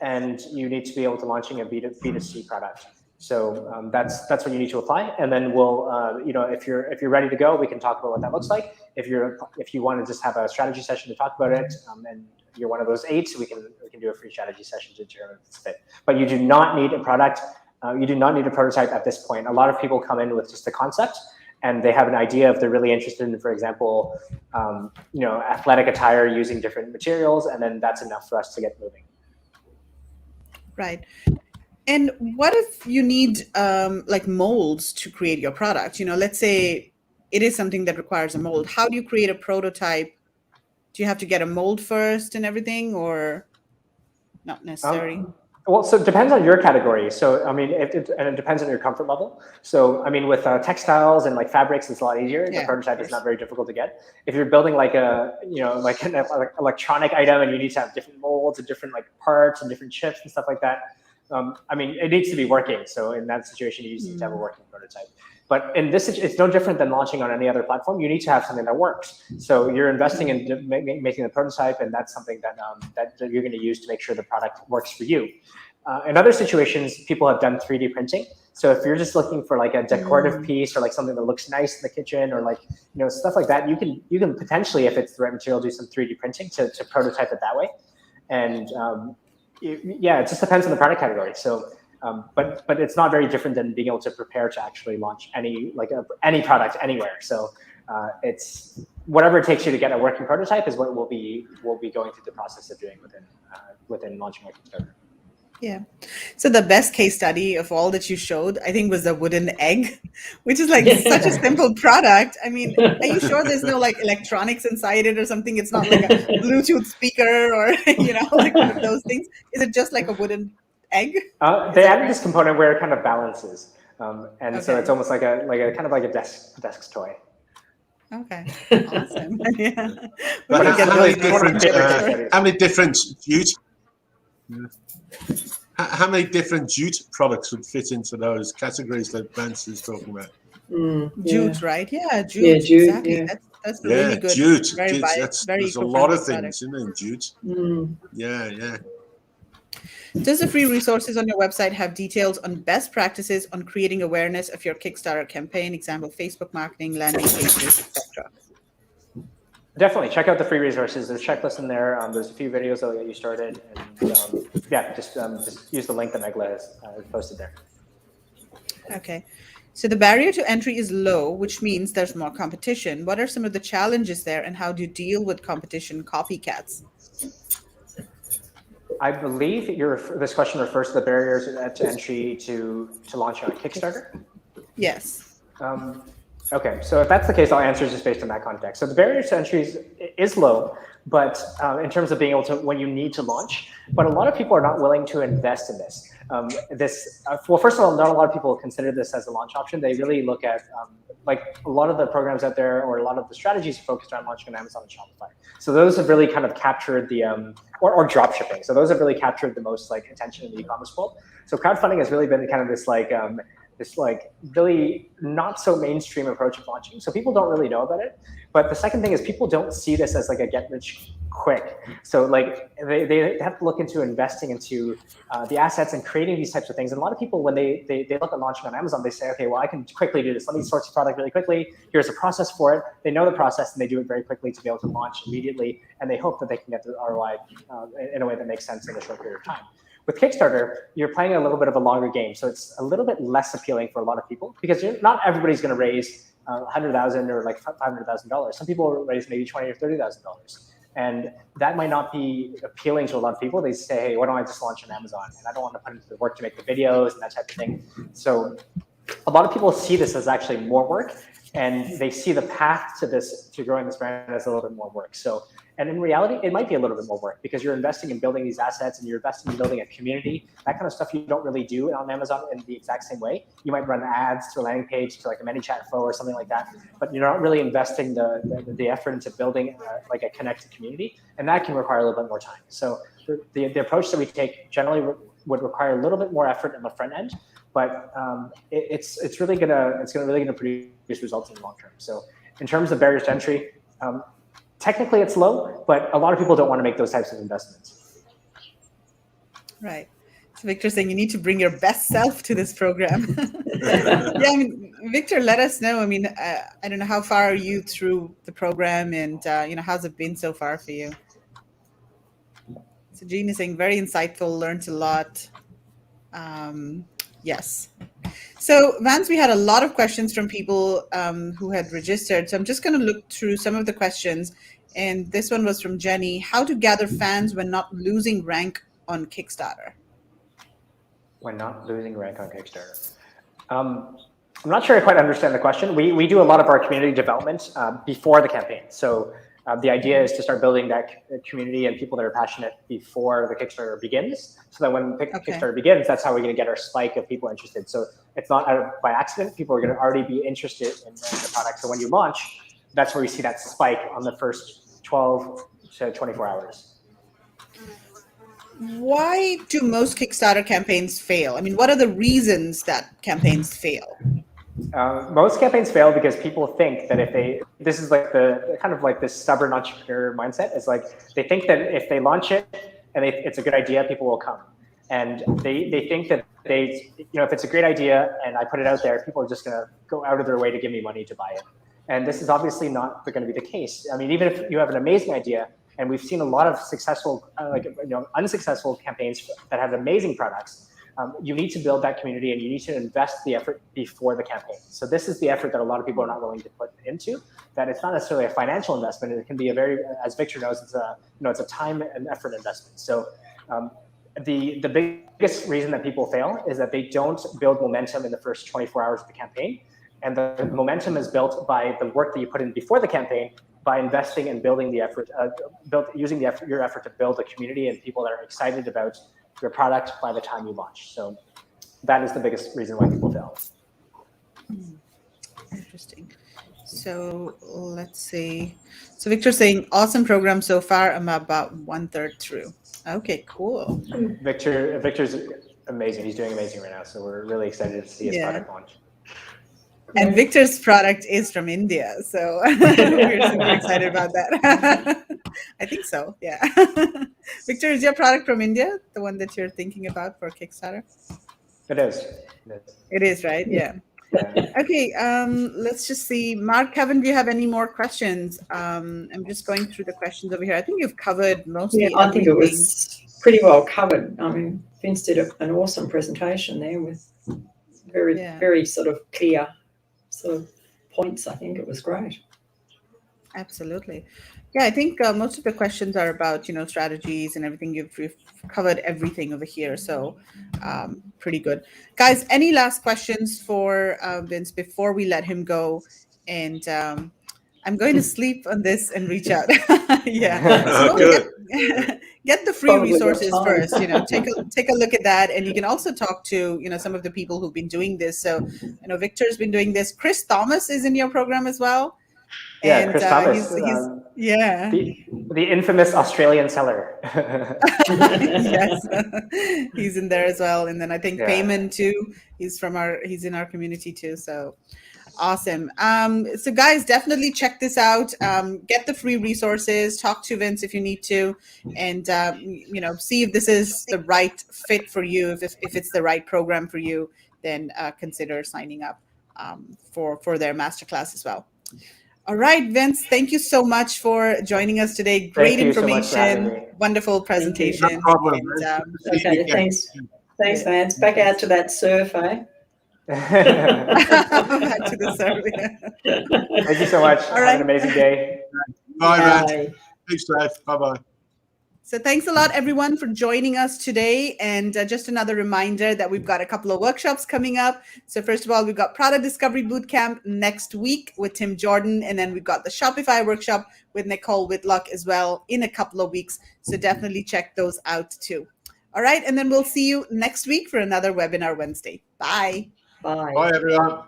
and you need to be able to launching a B2C product. So that's what you need to apply, and then we'll, if you're ready to go, we can talk about what that looks like. If you want to just have a strategy session to talk about it, and you're one of those 8, we can do a free strategy session to determine if it's fit. But you do not need a product. You do not need a prototype at this point. A lot of people come in with just a concept, and they have an idea if they're really interested in, for example, athletic attire using different materials, and then that's enough for us to get moving. Right. And what if you need molds to create your product? Let's say it is something that requires a mold. How do you create a prototype? Do you have to get a mold first and everything, or not necessarily? Well, so it depends on your category. So, I mean, and it depends on your comfort level. So, I mean, with textiles and fabrics, it's a lot easier. The prototype is not very difficult to get. If you're building an electronic item and you need to have different molds and different parts and different chips and stuff like that, I mean, it needs to be working. So in that situation, you just need to have a working prototype. But in this, it's no different than launching on any other platform. You need to have something that works. So you're investing in making the prototype, and that's something that you're going to use to make sure the product works for you. In other situations, people have done 3D printing. So if you're just looking for a decorative piece or something that looks nice in the kitchen or stuff like that, you can potentially, if it's the right material, do some 3D printing to prototype it that way. And yeah, it just depends on the product category. So, but it's not very different than being able to prepare to actually launch any product anywhere. So it's whatever it takes you to get a working prototype is what we'll be going through the process of doing within launching our Kickstarter. Yeah. So the best case study of all that you showed, I think, was the wooden egg, which is like such a simple product. I mean, are you sure there's no like electronics inside it or something? It's not like a Bluetooth speaker or, like one of those things. Is it just like a wooden egg? They added this component where it kind of balances. And so it's almost like a kind of like a desk toy. Okay. Awesome. Yeah. But how many different jute products would fit into those categories that Vance is talking about? Jute, right? Yeah, jute. Yeah, jute, exactly. yeah. That's really good. Jute. Very There's a lot of things in jute. Yeah. Does the free resources on your website have details on best practices on creating awareness of your Kickstarter campaign? Example, Facebook marketing, landing pages, etc. Definitely check out the free resources. There's a checklist in there. There's a few videos that'll get you started, and yeah, just use the link that Megla has posted there. Okay, so the barrier to entry is low, which means there's more competition. What are some of the challenges there, and how do you deal with competition copycats? I believe this question refers to the barriers to entry to launch on Kickstarter. Yes. Okay, so if that's the case, I'll answer just based on that context. So the barrier to entry is low, but in terms of being able to, when you need to launch, but a lot of people are not willing to invest in this. Well, first of all, not a lot of people consider this as a launch option. They really look at like a lot of the programs out there, or a lot of the strategies focused on launching on Amazon and Shopify. So those have really kind of captured the, or drop shipping. So those have really captured the most like attention in the e-commerce world. So crowdfunding has really been kind of this really not so mainstream approach of launching. So people don't really know about it. But the second thing is people don't see this as like a get rich quick. So like they have to look into investing into the assets and creating these types of things. And a lot of people, when they look at launching on Amazon, they say, okay, well, I can quickly do this. Let me source the product really quickly. Here's a process for it. They know the process and they do it very quickly to be able to launch immediately. And they hope that they can get the ROI in a way that makes sense in a short period of time. With Kickstarter, you're playing a little bit of a longer game. So it's a little bit less appealing for a lot of people because not everybody's going to raise $100,000 or like $500,000. Some people raise maybe $20,000 or $30,000. And that might not be appealing to a lot of people. They say, hey, why don't I just launch on Amazon? And I don't want to put into the work to make the videos and that type of thing. So a lot of people see this as actually more work, and they see the path to growing this brand as a little bit more work. So, and in reality, it might be a little bit more work because you're investing in building these assets and you're investing in building a community. That kind of stuff you don't really do on Amazon in the exact same way. You might run ads to a landing page, to like a ManyChat flow or something like that, but you're not really investing the effort into building like a connected community, and that can require a little bit more time. So the approach that we take generally would require a little bit more effort on the front end, but it's really gonna produce results in the long term. So in terms of barriers to entry, technically it's low, but a lot of people don't want to make those types of investments. Right. So Victor's saying you need to bring your best self to this program. Yeah, I mean, Victor, let us know. I mean, I don't know, how far are you through the program, and how's it been so far for you? So Jean is saying very insightful, learned a lot. Yes. So Vance, we had a lot of questions from people who had registered. So I'm just going to look through some of the questions. And this one was from Jenny. How to gather fans when not losing rank on Kickstarter? When not losing rank on Kickstarter. I'm not sure I quite understand the question. We do a lot of our community development before the campaign. So the idea is to start building that community and people that are passionate before the Kickstarter begins. So that when the Kickstarter begins, that's how we're going to get our spike of people interested. So it's not by accident. People are going to already be interested in the product. So when you launch, that's where we see that spike on the first 12 to 24 hours. Why do most Kickstarter campaigns fail? I mean, what are the reasons that campaigns fail? Most campaigns fail because people think that this is like the kind of like this stubborn entrepreneur mindset. It's like they think that if they launch it and it's a good idea, people will come. And they think that if it's a great idea and I put it out there, people are just going to go out of their way to give me money to buy it. And this is obviously not going to be the case. I mean, even if you have an amazing idea And we've seen a lot of successful, unsuccessful campaigns that have amazing products. You need to build that community, and you need to invest the effort before the campaign. So this is the effort that a lot of people are not willing to put into. That it's not necessarily a financial investment. It can be a very, as Victor knows, it's a time and effort investment. So the biggest reason that people fail is that they don't build momentum in the first 24 hours of the campaign. And the momentum is built by the work that you put in before the campaign, by investing and building the effort, using your effort to build a community and people that are excited about your product by the time you launch. So that is the biggest reason why people fail. Interesting. So let's see. So Victor's saying, awesome program so far. I'm about 1/3 through. Okay, cool. Victor's amazing. He's doing amazing right now. So we're really excited to see his product launch. And Victor's product is from India. So we're super excited about that. I think so. Yeah. Victor, is your product from India, the one that you're thinking about for Kickstarter? It is. It is, right? Yeah. Okay, let's just see. Mark, Kevin, do you have any more questions? I'm just going through the questions over here. I think you've covered mostly everything. I think it was pretty well covered. I mean, Vince did an awesome presentation there with very sort of clear sort of points. I think it was great. Absolutely. Yeah, I think most of the questions are about, strategies and everything. You've covered everything over here. So pretty good. Guys, any last questions for Vince before we let him go? And I'm going to sleep on this and reach out. So get the free resources first. Take a look at that, and you can also talk to some of the people who've been doing this. So Victor's been doing this. Chris Thomas is in your program as well. Yeah, and, Chris Thomas. The infamous Australian seller. Yes, he's in there as well. And then I think Payman too. He's in our community too. So awesome. So guys, definitely check this out. Get the free resources. Talk to Vince if you need to, and see if this is the right fit for you. If it's the right program for you, then consider signing up for their masterclass as well. All right, Vince, thank you so much for joining us today. Great information, wonderful presentation. No problem. Okay, thanks, Vance. Back out to that surf, eh? Back to the surf. Thank you so much. All right. Have an amazing day. Bye, Vance. Thanks, Dave. Bye-bye. So thanks a lot, everyone, for joining us today. And just another reminder that we've got a couple of workshops coming up. So first of all, we've got Product Discovery Bootcamp next week with Tim Jordan. And then we've got the Shopify workshop with Nicole Whitlock as well in a couple of weeks. So definitely check those out too. All right. And then we'll see you next week for another Webinar Wednesday. Bye. Bye. Bye, everyone.